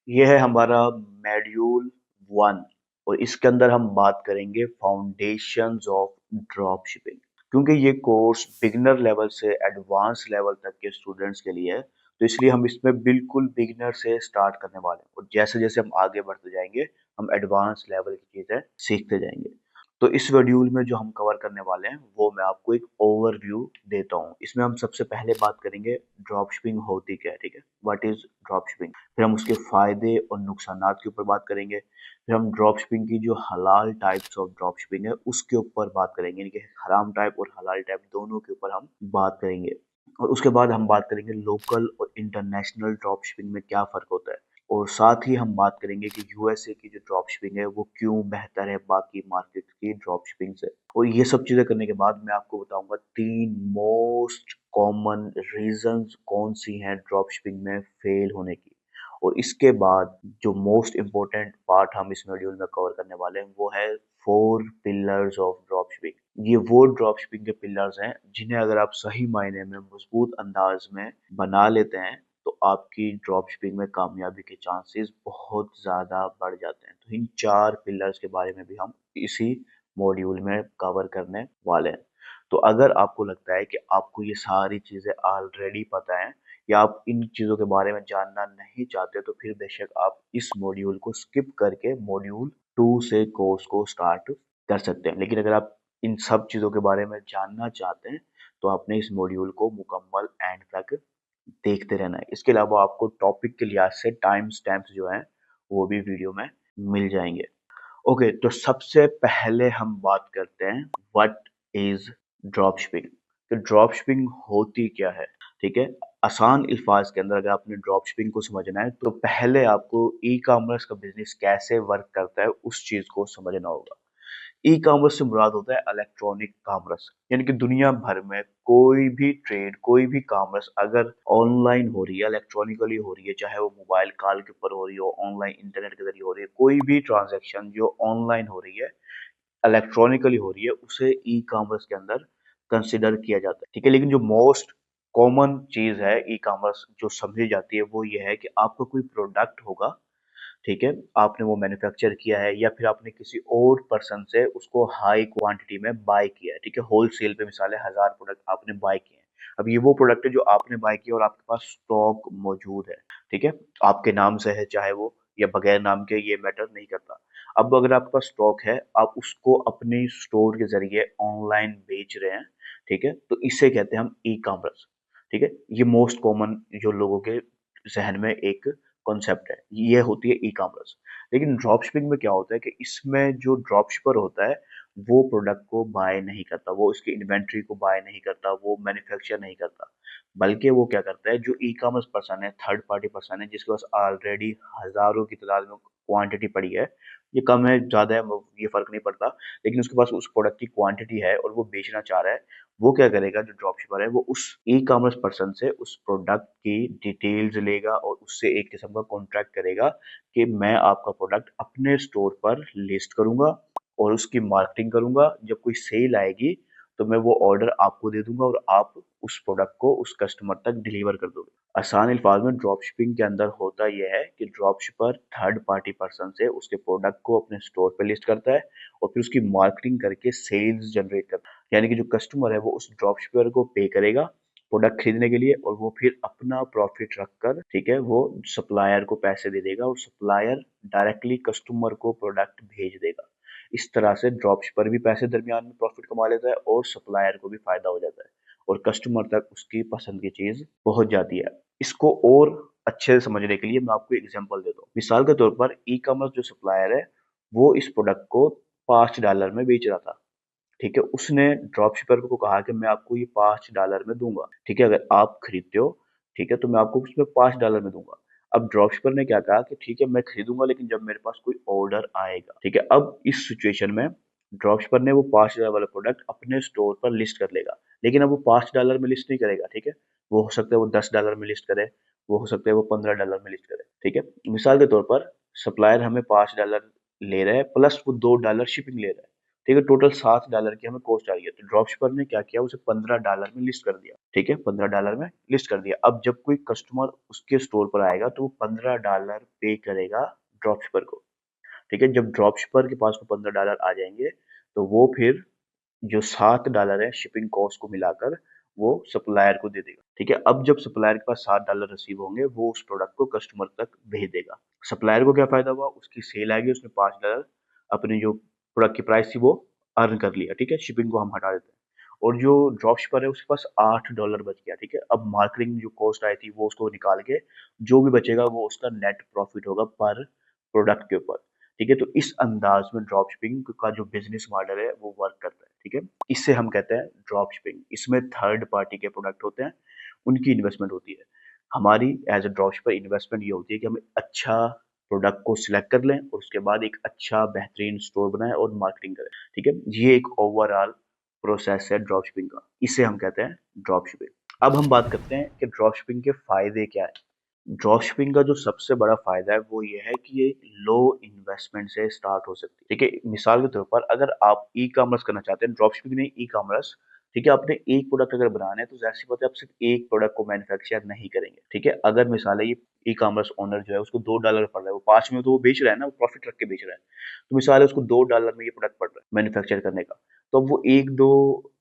ये है हमारा मॉड्यूल 1 और इसके अंदर हम बात करेंगे फाउंडेशंस ऑफ ड्रॉप शिपिंग। क्योंकि ये कोर्स बिगिनर लेवल से एडवांस लेवल तक के स्टूडेंट्स के लिए है, तो इसलिए हम इसमें बिल्कुल बिगिनर से स्टार्ट करने वाले हैं और जैसे जैसे हम आगे बढ़ते जाएंगे हम एडवांस लेवल की चीजें सीखते जाएंगे। तो इस मॉड्यूल में जो हम कवर करने वाले हैं वो मैं आपको एक ओवरव्यू देता हूँ। इसमें हम सबसे पहले बात करेंगे ड्रॉप शिपिंग होती क्या है, ठीक है, व्हाट इज ड्रॉप शिपिंग। फिर हम उसके फायदे और नुकसानात के ऊपर बात करेंगे। फिर हम ड्रॉप शिपिंग की जो हलाल टाइप्स ऑफ ड्रॉप शिपिंग है उसके ऊपर बात करेंगे, यानी कि हराम टाइप और हलाल टाइप दोनों के ऊपर हम बात करेंगे। और उसके बाद हम बात करेंगे लोकल और इंटरनेशनल ड्रॉप शिपिंग में क्या फ़र्क होता है। और साथ ही हम बात करेंगे कि यूएसए की जो ड्रॉप शिपिंग है वो क्यों बेहतर है बाकी मार्केट की ड्रॉप शिपिंग से। और ये सब चीज़ें करने के बाद मैं आपको बताऊंगा 3 मोस्ट कॉमन रीजंस कौन सी हैं ड्रॉप शिपिंग में फेल होने की। और इसके बाद जो मोस्ट इम्पोर्टेंट पार्ट हम इस मॉड्यूल में कवर करने वाले हैं वो है 4 पिलर्स ऑफ ड्रॉप शिपिंग। ये वो ड्रॉप शिपिंग के पिलर्स हैं जिन्हें अगर आप सही मायने में मजबूत अंदाज में बना लेते हैं तो आपकी ड्रॉप शिपिंग में कामयाबी के चांसेस बहुत ज़्यादा बढ़ जाते हैं। तो इन 4 पिलर्स के बारे में भी हम इसी मॉड्यूल में कवर करने वाले हैं। तो अगर आपको लगता है कि आपको ये सारी चीज़ें ऑलरेडी पता है या आप इन चीज़ों के बारे में जानना नहीं चाहते तो फिर बेशक आप इस मॉड्यूल को स्किप करके मॉड्यूल 2 से कोर्स को स्टार्ट कर सकते हैं। लेकिन अगर आप इन सब चीज़ों के बारे में जानना चाहते हैं तो आपने इस मॉड्यूल को मुकम्मल एंड तक देखते रहना है। इसके अलावा आपको टॉपिक के लिहाज से टाइम स्टैम्प्स जो हैं वो भी वीडियो में मिल जाएंगे। ओके, तो सबसे पहले हम बात करते हैं व्हाट इज ड्रॉप शिपिंग। तो ड्रॉप शिपिंग होती क्या है, ठीक है। आसान अल्फाज के अंदर अगर आपने ड्रॉप शिपिंग को समझना है तो पहले आपको ई कॉमर्स का बिजनेस कैसे वर्क करता है उस चीज को समझना होगा। ई कॉमर्स से मुराद होता है इलेक्ट्रॉनिक कॉमर्स, यानी कि दुनिया भर में कोई भी ट्रेड कोई भी कॉमर्स अगर ऑनलाइन हो रही है, इलेक्ट्रॉनिकली हो रही है, चाहे वो मोबाइल कॉल के ऊपर हो रही हो, ऑनलाइन इंटरनेट के जरिए हो रही है, कोई भी ट्रांजैक्शन जो ऑनलाइन हो रही है, इलेक्ट्रॉनिकली हो रही है, उसे ई कॉमर्स के अंदर कंसिडर किया जाता है, ठीक है। लेकिन जो मोस्ट कॉमन चीज है ई कॉमर्स जो समझी जाती है वो ये है कि आपका कोई प्रोडक्ट होगा, ठीक है, आपने वो मैन्युफैक्चर किया है या फिर आपने किसी और पर्सन से उसको हाई क्वांटिटी में बाय किया है, ठीक है, होलसेल पे मिसाल है 1000 प्रोडक्ट आपने बाय किए हैं। अब ये वो प्रोडक्ट है जो आपने बाय किया और आपके पास स्टॉक मौजूद है, ठीक है, आपके नाम से है चाहे वो या बगैर नाम के, ये मैटर नहीं करता। अब अगर आपके पास स्टॉक है आप उसको अपने स्टोर के जरिए ऑनलाइन बेच रहे हैं, ठीक है, तो इसे कहते हैं हम ई कॉमर्स, ठीक है। ये मोस्ट कॉमन जो लोगों के जहन में एक कॉन्सेप्ट है, ये होती है ई कॉमर्स। लेकिन ड्रॉप शिपिंग में क्या होता है कि इसमें जो ड्रॉप शिपर होता है वो प्रोडक्ट को बाय नहीं करता, वो उसकी इन्वेंट्री को बाय नहीं करता, वो मैन्युफैक्चर नहीं करता, बल्कि वो क्या करता है, जो ई कॉमर्स पर्सन है, थर्ड पार्टी पर्सन है जिसके पास ऑलरेडी हजारों की तादाद में क्वांटिटी पड़ी है, ये कम है ज्यादा है ये फर्क नहीं पड़ता, लेकिन उसके पास उस प्रोडक्ट की क्वांटिटी है और वो बेचना चाह रहा है, वो क्या करेगा, जो ड्रॉप शिपर है वो उस ई कॉमर्स पर्सन से उस प्रोडक्ट की डिटेल्स लेगा और उससे एक किस्म का कॉन्ट्रैक्ट करेगा कि मैं आपका प्रोडक्ट अपने स्टोर पर लिस्ट करूंगा और उसकी मार्केटिंग करूंगा, जब कोई सेल आएगी तो मैं वो ऑर्डर आपको दे दूंगा और आप उस प्रोडक्ट को उस कस्टमर तक डिलीवर कर दोगे। आसान अल्फाज में ड्रॉप शिपिंग के अंदर होता यह है कि ड्रॉप शिपर थर्ड पार्टी पर्सन से उसके प्रोडक्ट को अपने स्टोर पे लिस्ट करता है और फिर उसकी मार्केटिंग करके सेल्स जनरेट करता है, यानी कि जो कस्टमर है वो उस ड्रॉप शिपर को पे करेगा प्रोडक्ट खरीदने के लिए और वो फिर अपना प्रॉफिट रखकर, ठीक है, वो सप्लायर को पैसे दे देगा और सप्लायर डायरेक्टली कस्टमर को प्रोडक्ट भेज देगा। इस तरह से ड्रॉप शिपर भी पैसे दरमियान में प्रॉफिट कमा लेता है और सप्लायर को भी फायदा हो जाता है और कस्टमर तक उसकी पसंद की चीज पहुंच जाती है। इसको और अच्छे से समझने के लिए मैं आपको एग्जांपल देता हूँ। मिसाल के तौर पर ई कॉमर्स जो सप्लायर है वो इस प्रोडक्ट को $5 में बेच रहा था, ठीक है, उसने ड्रॉप शिपर को कहा कि मैं आपको ये $5 में दूंगा, ठीक है, अगर आप खरीदते हो, ठीक है, तो मैं आपको उसमें $5 में दूंगा। अब ड्रॉप शिपर ने क्या कहा कि ठीक है मैं खरीदूंगा लेकिन जब मेरे पास कोई ऑर्डर आएगा, ठीक है। अब इस सिचुएशन में ड्रॉप शिपर ने वो $5 वाला प्रोडक्ट अपने स्टोर पर लिस्ट कर लेगा, लेकिन अब वो $5 में लिस्ट नहीं करेगा, ठीक है, वो हो सकता है वो $10 में लिस्ट करे, वो हो सकता है वो $15 में लिस्ट करे, ठीक है। मिसाल के तौर पर सप्लायर हमें $5 ले रहा है प्लस वो $2 शिपिंग ले रहा है, ठीक है, टोटल $7 की हमें कॉस्ट आ रही है। तो ड्रॉप शिपर ने क्या किया, उसे $15 में लिस्ट कर दिया। ठीक है, $15 में लिस्ट कर दिया। अब जब कोई कस्टमर उसके स्टोर पर आएगा तो वो $15 पे करेगा ड्रॉप शिपर को। ठीक है, जब ड्रॉप शिपर के पास वो $15 आ जाएंगे तो वो फिर जो $7 है शिपिंग कॉस्ट को मिलाकर वो सप्लायर को दे देगा। ठीक है, अब जब सप्लायर के पास $7 रिसीव होंगे वो उस प्रोडक्ट को कस्टमर तक भेज देगा। सप्लायर को क्या फायदा हुआ, उसकी सेल आएगी, उसने $5 अपनी जो प्रोडक्ट की प्राइस थी वो अर्न कर लिया। ठीक है, शिपिंग को हम हटा देते हैं। और जो ड्रॉप शिपर है उसके पास $8 बच गया। ठीक है, अब मार्केटिंग जो कॉस्ट आई थी वो उसको निकाल के जो भी बचेगा वो उसका नेट प्रॉफिट होगा पर प्रोडक्ट के ऊपर। ठीक है, तो इस अंदाज में ड्रॉप शिपिंग का जो बिजनेस मॉडल है वो वर्क करता है। ठीक है, इससे हम कहते हैं ड्रॉप शिपिंग। इसमें थर्ड पार्टी के प्रोडक्ट होते हैं, उनकी इन्वेस्टमेंट होती है। हमारी as a drop shipper investment ये होती है कि हम अच्छा प्रोडक्ट को सिलेक्ट कर लें और उसके बाद एक अच्छा बेहतरीन स्टोर बनाएं और मार्केटिंग करें। ठीक है, ये एक ओवरऑल प्रोसेस है ड्रॉप शिपिंग का, इसे हम कहते हैं ड्रॉप शिपिंग। अब हम बात करते हैं कि ड्रॉप शिपिंग के फायदे क्या है। ड्रॉप शिपिंग का जो सबसे बड़ा फायदा है वो ये है कि ये लो इन्वेस्टमेंट से स्टार्ट हो सकती है। ठीक है, मिसाल के तौर पर अगर आप ई कॉमर्स करना चाहते हैं, ड्रॉप शिपिंग नहीं, ई कॉमर्स। ठीक है, आपने एक प्रोडक्ट अगर बनाना है तो जाहिर सी बात है आप सिर्फ एक प्रोडक्ट को मैन्युफैक्चर नहीं करेंगे। ठीक है, अगर मिसाल है ये ई कॉमर्स ओनर जो है उसको $2 पड़ रहा है, वो 5 में तो वो बेच रहा है ना, वो प्रॉफिट रख के बेच रहा है। तो मिसाल है उसको $2 में ये प्रोडक्ट पड़ रहा है मैन्युफैक्चर करने का। तो अब वो एक दो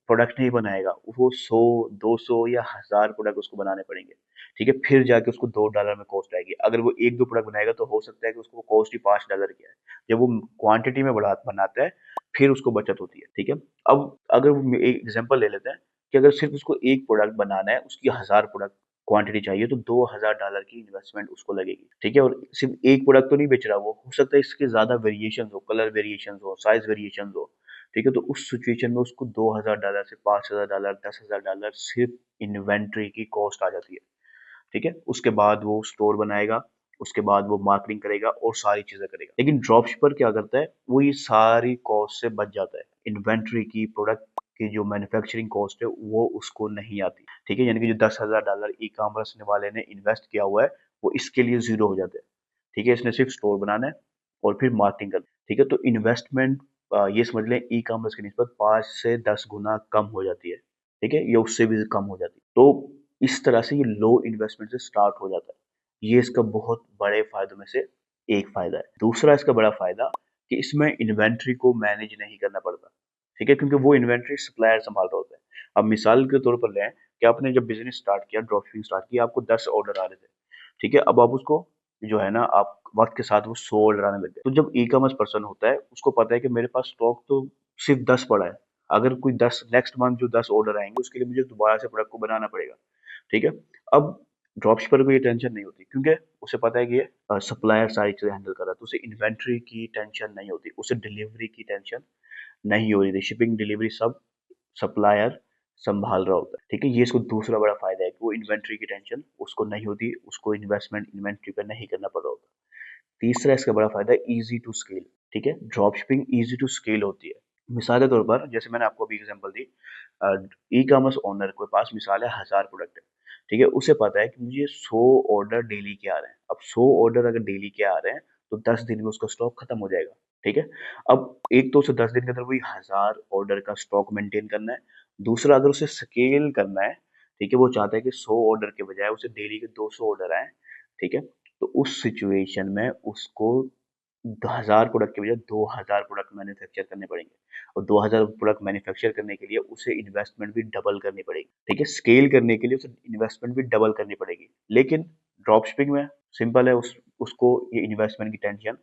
प्रोडक्ट नहीं बनाएगा, वो 100 200 या 1000 प्रोडक्ट उसको बनाने पड़ेंगे। ठीक है, फिर जाके उसको $2 में कॉस्ट आएगी। अगर वो एक दो प्रोडक्ट बनाएगा तो हो सकता है कि उसको कॉस्ट ही $5 की आए। जब वो क्वांटिटी में बढ़ा बनाता है फिर उसको बचत होती है। ठीक है, अब अगर एक एग्जांपल ले लेते हैं कि अगर सिर्फ उसको एक प्रोडक्ट बनाना है, उसकी 1000 प्रोडक्ट क्वांटिटी चाहिए तो $2000 की इन्वेस्टमेंट उसको लगेगी। ठीक है, और सिर्फ एक प्रोडक्ट तो नहीं बेच रहा वो, हो सकता है इसके ज्यादा वेरिएशन हो, कलर वेरिएशन हो, साइज वेरिएशन हो। ठीक है, तो उस सिचुएशन में उसको $2000 से $5000 $10,000 सिर्फ इन्वेंट्री की कॉस्ट आ जाती है। ठीक है, उसके बाद वो स्टोर बनाएगा, उसके बाद वो मार्केटिंग करेगा और सारी चीजें करेगा। लेकिन ड्रॉप शिपर क्या करता है, वो ये सारी कॉस्ट से बच जाता है। इन्वेंट्री की, प्रोडक्ट की जो मैन्युफैक्चरिंग कॉस्ट है वो उसको नहीं आती। ठीक है, यानी कि जो $10,000 ई कॉमर्स वाले ने इन्वेस्ट किया हुआ है वो इसके लिए जीरो हो जाता है। ठीक है, इसने सिर्फ स्टोर बनाना है और फिर मार्केटिंग करना है। ठीक है, तो इन्वेस्टमेंट ये समझ लें ई कॉमर्स की निस्बत 5 से 10 गुना कम हो जाती है। ठीक है, या उससे भी कम हो जाती है। तो इस तरह से ये लो इन्वेस्टमेंट से स्टार्ट हो जाता है। ये इसका बहुत बड़े फायदों में से एक फायदा है। दूसरा इसका बड़ा फायदा कि इसमें इन्वेंट्री को मैनेज नहीं करना पड़ता। ठीक है, क्योंकि वो इन्वेंट्री सप्लायर संभाल रहा होता है। अब मिसाल के तौर पर लें कि आपने जब बिजनेस स्टार्ट किया, ड्रॉपशिपिंग स्टार्ट किया, आपको 10 ऑर्डर आ रहे थे। ठीक है, अब आप उसको जो है ना, आप वक्त के साथ वो 100 ऑर्डर आने लग गए। तो जब ई कॉमर्स पर्सन होता है उसको पता है कि मेरे पास स्टॉक तो सिर्फ 10 पड़ा है। अगर कोई 10 नेक्स्ट मंथ जो 10 ऑर्डर आएंगे उसके लिए मुझे दोबारा से प्रोडक्ट को बनाना पड़ेगा। ठीक है, अब ड्रॉपशिपर को ये टेंशन नहीं होती क्योंकि उसे पता है कि ये सप्लायर सारी चीजें हैंडल कर रहा है, तो उसे इन्वेंट्री की टेंशन नहीं होती, उसे डिलीवरी की टेंशन नहीं हो रही थी। शिपिंग डिलीवरी सब सप्लायर संभाल रहा होता है। ठीक है, ये इसको दूसरा बड़ा फायदा है कि वो इन्वेंट्री की टेंशन उसको नहीं होती, उसको इन्वेस्टमेंट इन्वेंट्री पे नहीं करना पड़ रहा होता। तीसरा इसका बड़ा फायदा है इजी टू स्केल। ठीक है, drop shipping easy to scale होती है। मिसाल के तौर पर जैसे मैंने आपको अभी एग्जांपल दी, ई कॉमर्स ओनर के पास मिसाल है 1000 प्रोडक्ट है। ठीक है, उसे पता है कि मुझे 100 ऑर्डर डेली के आ रहे हैं। अब 100 ऑर्डर अगर डेली के आ रहे हैं तो 10 दिन में उसका स्टॉक खत्म हो जाएगा। ठीक है, अब एक तो उसे 10 दिन के अंदर वही 1000 ऑर्डर का स्टॉक मेंटेन करना है। दूसरा अगर उसे स्केल करना है, ठीक है, वो चाहता है कि 100 ऑर्डर के बजाय उसे डेली के 200 ऑर्डर आए। ठीक है, तो उस सिचुएशन में उसको 1000 प्रोडक्ट के बजाय 2000 प्रोडक्ट मैन्युफैक्चर करने पड़ेंगे। और 2000 प्रोडक्ट मैन्युफैक्चर करने के लिए उसे इन्वेस्टमेंट भी डबल करनी पड़ेगी। ठीक है, स्केल करने के लिए उसे इन्वेस्टमेंट भी डबल करनी पड़ेगी। लेकिन ड्रॉप शिपिंग में सिंपल है, उसको ये इन्वेस्टमेंट की टेंशन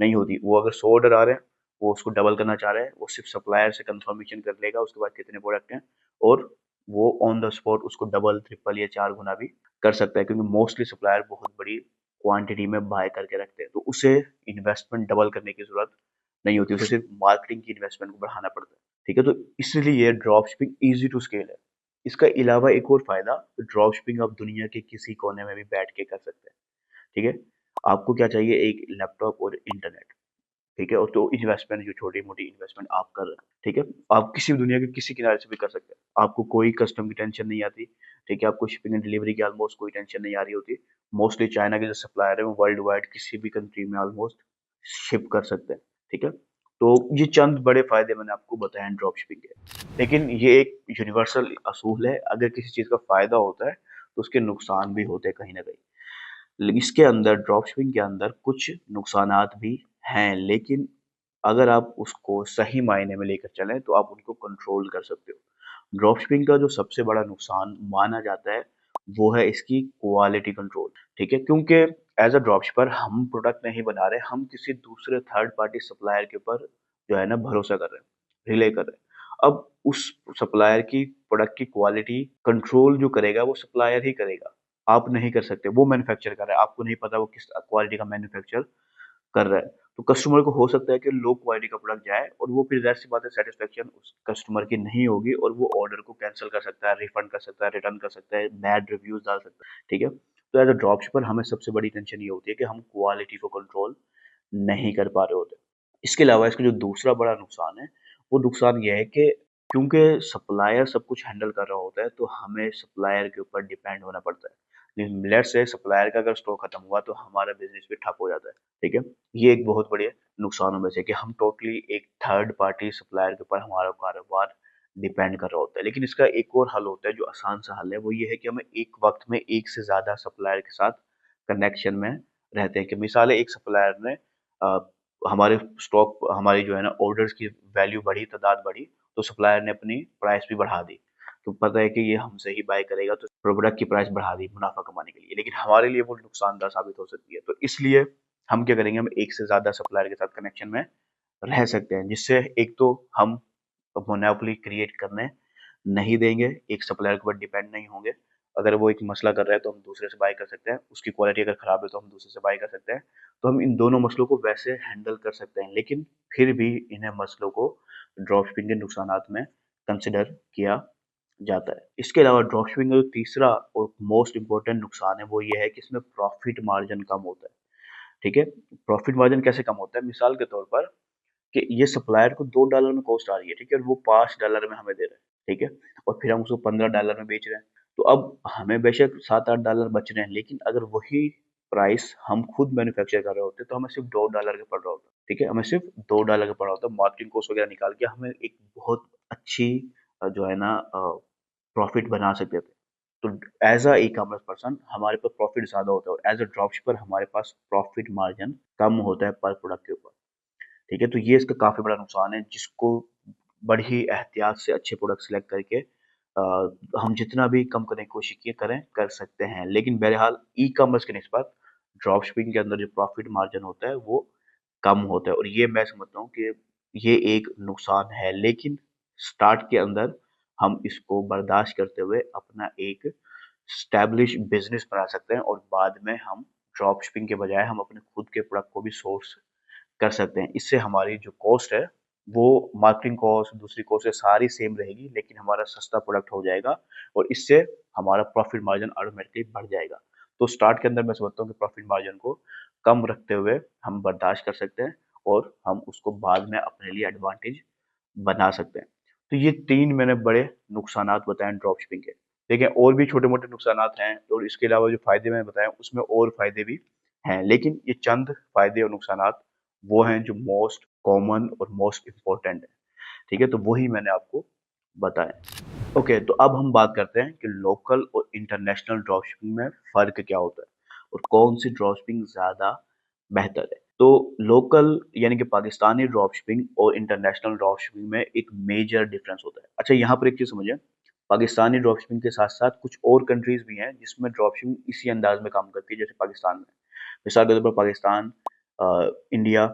नहीं होती। वो अगर 100 ऑर्डर आ रहे हैं, वो उसको डबल करना चाह रहे हैं, वो सिर्फ सप्लायर से कंफर्मेशन कर लेगा उसके बाद कितने प्रोडक्ट हैं, और वो ऑन द स्पॉट उसको डबल ट्रिपल या 4 गुना भी कर सकता है, क्योंकि मोस्टली सप्लायर बहुत बड़ी क्वांटिटी में बाय करके रखते हैं। तो उसे इन्वेस्टमेंट डबल करने की जरूरत नहीं होती, उसे सिर्फ मार्केटिंग की इन्वेस्टमेंट को बढ़ाना पड़ता है। ठीक है, तो इसलिए ये drop shipping easy to scale है। इसका अलावा एक और फायदा, ड्रॉप शिपिंग आप दुनिया के किसी कोने में भी बैठ के कर सकते हैं। ठीक है, आपको क्या चाहिए, एक लैपटॉप और इंटरनेट। ठीक है, और तो इन्वेस्टमेंट जो छोटी मोटी इन्वेस्टमेंट आप कर रहे हैं, ठीक है, आप किसी भी दुनिया के किसी किनारे से भी कर सकते हैं। आपको कोई कस्टम की टेंशन नहीं आती। ठीक है, आपको शिपिंग एंड डिलीवरी की ऑलमोस्ट कोई टेंशन नहीं आ रही होती। मोस्टली चाइना के जो सप्लायर है वो वर्ल्ड वाइड किसी भी कंट्री में ऑलमोस्ट शिप कर सकते हैं। ठीक है, तो ये चंद बड़े फायदे मैंने आपको बताए हैं ड्रॉप शिपिंग के। लेकिन ये एक यूनिवर्सल असूल है, अगर किसी चीज़ का फ़ायदा होता है, तो उसके नुकसान भी होते हैं कहीं न कहीं। इसके अंदर ड्रॉप शिपिंग के अंदर कुछ नुकसानात भी हैं, लेकिन अगर आप उसको सही मायने में लेकर चलें, तो आप उनको कंट्रोल कर सकते हो। ड्रॉप शिपिंग का जो सबसे बड़ा नुकसान माना जाता है, वो है इसकी क्वालिटी कंट्रोल, ठीक है? क्योंकि एज़ अ ड्रॉप शिपर हम प्रोडक्ट नहीं बना रहे, हम किसी दूसरे थर्ड पार्टी सप्लायर के ऊपर जो है ना भरोसा कर रहे हैं, रिले कर रहे हैं। अब उस सप्लायर की प्रोडक्ट की क्वालिटी कंट्रोल जो करेगा, वो सप्लायर ही करेगा। आप नहीं कर सकते, वो मैन्युफैक्चर कर रहा है, आपको नहीं पता वो किस क्वालिटी का मैन्युफैक्चर कर रहा है। तो कस्टमर को हो सकता है कि लो क्वालिटी का प्रोडक्ट जाए और वो फिर ज़ाहिर सी बात है सैटिस्फैक्शन उस कस्टमर की नहीं होगी और वो ऑर्डर को कैंसल कर सकता है, रिफंड कर सकता है, रिटर्न कर सकता है, बैड रिव्यूज़ डाल सकता है, ठीक है? तो एज़ अ ड्रॉप शिपर हमें सबसे बड़ी टेंशन ये होती है कि हम क्वालिटी को कंट्रोल नहीं कर पा रहे होते। इसके अलावा इसका जो दूसरा बड़ा नुकसान है, वो नुकसान ये है कि क्योंकि सप्लायर सब कुछ हैंडल कर रहा होता है, तो हमें सप्लायर के ऊपर डिपेंड होना पड़ता है। लेट्स से सप्लायर का अगर स्टॉक खत्म हुआ, तो हमारा बिज़नेस भी ठप हो जाता है, ठीक है? ये एक बहुत बड़ी नुकसानों में से कि हम टोटली एक थर्ड पार्टी सप्लायर के ऊपर हमारा कारोबार डिपेंड कर रहा होता है। लेकिन इसका एक और हल होता है, जो आसान सा हल है, वो ये है कि हमें एक वक़्त में एक से ज़्यादा सप्लायर के साथ कनेक्शन में रहते हैं कि मिसाल है एक सप्लायर ने अ, हमारे स्टॉक हमारी जो है ना ऑर्डर्स की वैल्यू बढ़ी, तादाद बढ़ी, तो सप्लायर ने अपनी प्राइस भी बढ़ा दी। तो पता है कि ये हमसे ही बाय करेगा, तो प्रोडक्ट की प्राइस बढ़ा दी मुनाफ़ा कमाने के लिए। लेकिन हमारे लिए वो नुकसानदायक साबित हो सकती है। तो इसलिए हम क्या करेंगे, हम एक से ज़्यादा सप्लायर के साथ कनेक्शन में रह सकते हैं, जिससे एक तो हम मोनोपोली क्रिएट करने नहीं देंगे, एक सप्लायर के ऊपर डिपेंड नहीं होंगे। अगर वो एक मसला कर रहा है, तो हम दूसरे से बाय कर सकते हैं, उसकी क्वालिटी अगर खराब है, तो हम दूसरे से बाय कर सकते हैं। तो हम इन दोनों मसलों को वैसे हैंडल कर सकते हैं, लेकिन फिर भी इन्हें मसलों को ड्रॉप शिपिंग के नुकसानात में कंसिडर किया जाता है। इसके अलावा ड्रॉप शिपिंग का जो तीसरा और मोस्ट इम्पोर्टेंट नुकसान है, वो ये है कि इसमें प्रॉफिट मार्जिन कम होता है, ठीक है? प्रॉफिट मार्जिन कैसे कम होता है? मिसाल के तौर पर कि ये सप्लायर को $2 में कॉस्ट आ रही है, ठीक है? और वो $5 में हमें दे रहा है, ठीक है? और फिर हम उसको $15 में बेच रहे हैं। तो अब हमें बेशक $7-8 बच रहे हैं, लेकिन अगर वही प्राइस हम खुद मैन्युफैक्चर कर रहे होते, तो हमें सिर्फ़ $2 का पड़ रहा होता, ठीक है? हमें सिर्फ़ $2 का पड़ रहा होता। मार्केटिंग कॉस्ट वगैरह निकाल के हमें एक बहुत अच्छी जो है ना प्रॉफ़िट बना सकते थे। तो एज़ अ ई-कॉमर्स पर्सन हमारे पास प्रॉफ़िट ज़्यादा होता है और एज़ अ ड्रॉप शिपर हमारे पास प्रॉफ़िट मार्जिन कम होता है पर प्रोडक्ट के ऊपर। ठीक है? तो ये इसका काफ़ी बड़ा नुकसान है, जिसको बड़ी ही एहतियात से अच्छे प्रोडक्ट सिलेक्ट करके हम जितना भी कम करने की कोशिश किए करें, कर सकते हैं। लेकिन बहरहाल ई-कॉमर्स की निस्बत ड्रॉप शिपिंग के अंदर जो प्रॉफ़िट मार्जिन होता है, वो कम होता है और ये मैं समझता हूँ कि ये एक नुकसान है। लेकिन स्टार्ट के अंदर हम इसको बर्दाश्त करते हुए अपना एक एस्टेब्लिश बिज़नेस बना सकते हैं और बाद में हम ड्रॉप शिपिंग के बजाय हम अपने खुद के प्रोडक्ट को भी सोर्स कर सकते हैं। इससे हमारी जो कॉस्ट है, वो मार्केटिंग कॉस्ट, दूसरी कॉस्ट है, सारी सेम रहेगी, लेकिन हमारा सस्ता प्रोडक्ट हो जाएगा और इससे हमारा प्रॉफ़िट मार्जिन ऑटोमैटिकली बढ़ जाएगा। तो स्टार्ट के अंदर मैं समझता हूँ कि प्रॉफ़िट मार्जिन को कम रखते हुए हम बर्दाश्त कर सकते हैं और हम उसको बाद में अपने लिए एडवांटेज बना सकते हैं। तो ये 3 मैंने बड़े नुकसानात बताए ड्रॉप शिपिंग के। देखिए और भी छोटे-मोटे नुकसानात हैं और इसके अलावा जो फ़ायदे मैंने बताए उसमें और फ़ायदे भी हैं। लेकिन ये चंद फ़ायदे और नुकसानात वो हैं जो मोस्ट कॉमन और मोस्ट इम्पोर्टेंट है, ठीक है? तो वही मैंने आपको बताए। ओके, तो अब हम बात करते हैं कि लोकल और इंटरनेशनल ड्रॉप शिपिंग में फ़र्क क्या होता है और कौन सी ड्रॉप शिपिंग ज़्यादा बेहतर है। तो लोकल यानी कि पाकिस्तानी ड्रॉप शिपिंग और इंटरनेशनल ड्रॉप शिपिंग में एक मेजर डिफरेंस होता है। अच्छा, यहाँ पर एक चीज़ समझिए, पाकिस्तानी ड्रॉप शिपिंग के साथ-साथ कुछ और कंट्रीज़ भी हैं जिसमें ड्रॉप शिपिंग इसी अंदाज़ में काम करती है जैसे पाकिस्तान में। मिसाल के तौर पर पाकिस्तान, इंडिया,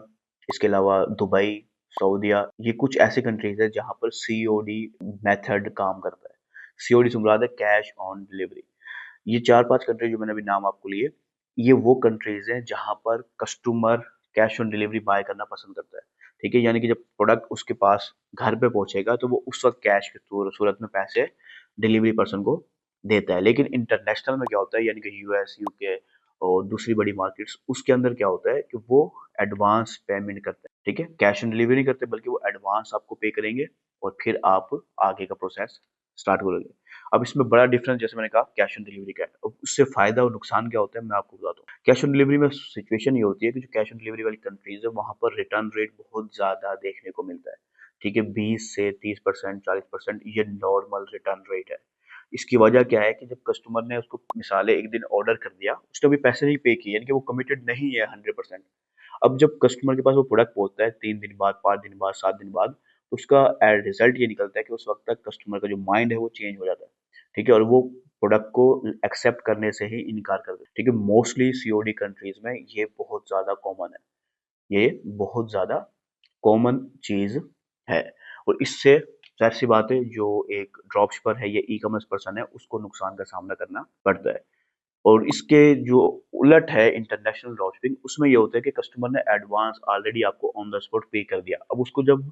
इसके अलावा दुबई, सऊदीया, ये कुछ ऐसे कंट्रीज़ हैं जहाँ पर सीओडी मेथड काम करता है। सीओडी से मुराद है कैश ऑन डिलीवरी। ये 4-5 कंट्री जो मैंने अभी नाम आपको लिए, ये वो कंट्रीज़ हैं जहाँ पर customer cash on delivery buy करना पसंद करता है। ठीक है? यानी कि जब प्रोडक्ट उसके पास घर पे पहुँचेगा तो वो उस वक़्त कैश की सूरत में पैसे डिलीवरी पर्सन को देता है। लेकिन इंटरनेशनल में क्या होता है यानी कि यूएस, यूके और दूसरी बड़ी मार्केट्स उसके अंदर क्या होता है कि वो एडवांस पेमेंट करते हैं। ठीक है? कैश ऑन डिलीवरी नहीं करते बल्कि वो एडवांस आपको पे करेंगे और फिर आप आगे का प्रोसेस स्टार्ट करोगे। अब इसमें बड़ा डिफरेंस जैसे मैंने कहा कैश ऑन डिलीवरी का है। अब उससे फायदा और नुकसान क्या होता है मैं आपको बताता हूँ। कैश ऑन डिलीवरी में सिचुएशन ये होती है कि जो कैश ऑन डिलीवरी वाली कंट्रीज है वहां पर रिटर्न रेट बहुत ज्यादा देखने को मिलता है। ठीक है, 20 से 30%, 40% ये नॉर्मल रिटर्न रेट है। इसकी वजह क्या है कि जब कस्टमर ने उसको मिसाले एक दिन ऑर्डर कर दिया, उसने अभी पैसे नहीं पे किए, यानी कि वो कमिटेड नहीं है 100%। अब जब कस्टमर के पास वो प्रोडक्ट पहुंचता है 3 दिन बाद, 5 दिन बाद, 7 दिन बाद, तो उसका रिजल्ट ये निकलता है कि उस वक्त तक कस्टमर का जो माइंड है वो चेंज हो जाता है। ठीक है, और वो प्रोडक्ट को एक्सेप्ट करने से ही इनकार कर देता है। ठीक है, मोस्टली सीओडी कंट्रीज में ये बहुत ज्यादा कॉमन है, ये बहुत ज्यादा कॉमन चीज है। और इससे जाहिर सी बात है जो एक ड्रॉप शिपर है या ई कॉमर्स पर्सन है उसको नुकसान का सामना करना पड़ता है। और इसके जो उलट है इंटरनेशनल ड्रॉप शिपिंग, उसमें ये होता है कि कस्टमर ने एडवांस ऑलरेडी आपको ऑन द स्पॉट पे कर दिया। अब उसको जब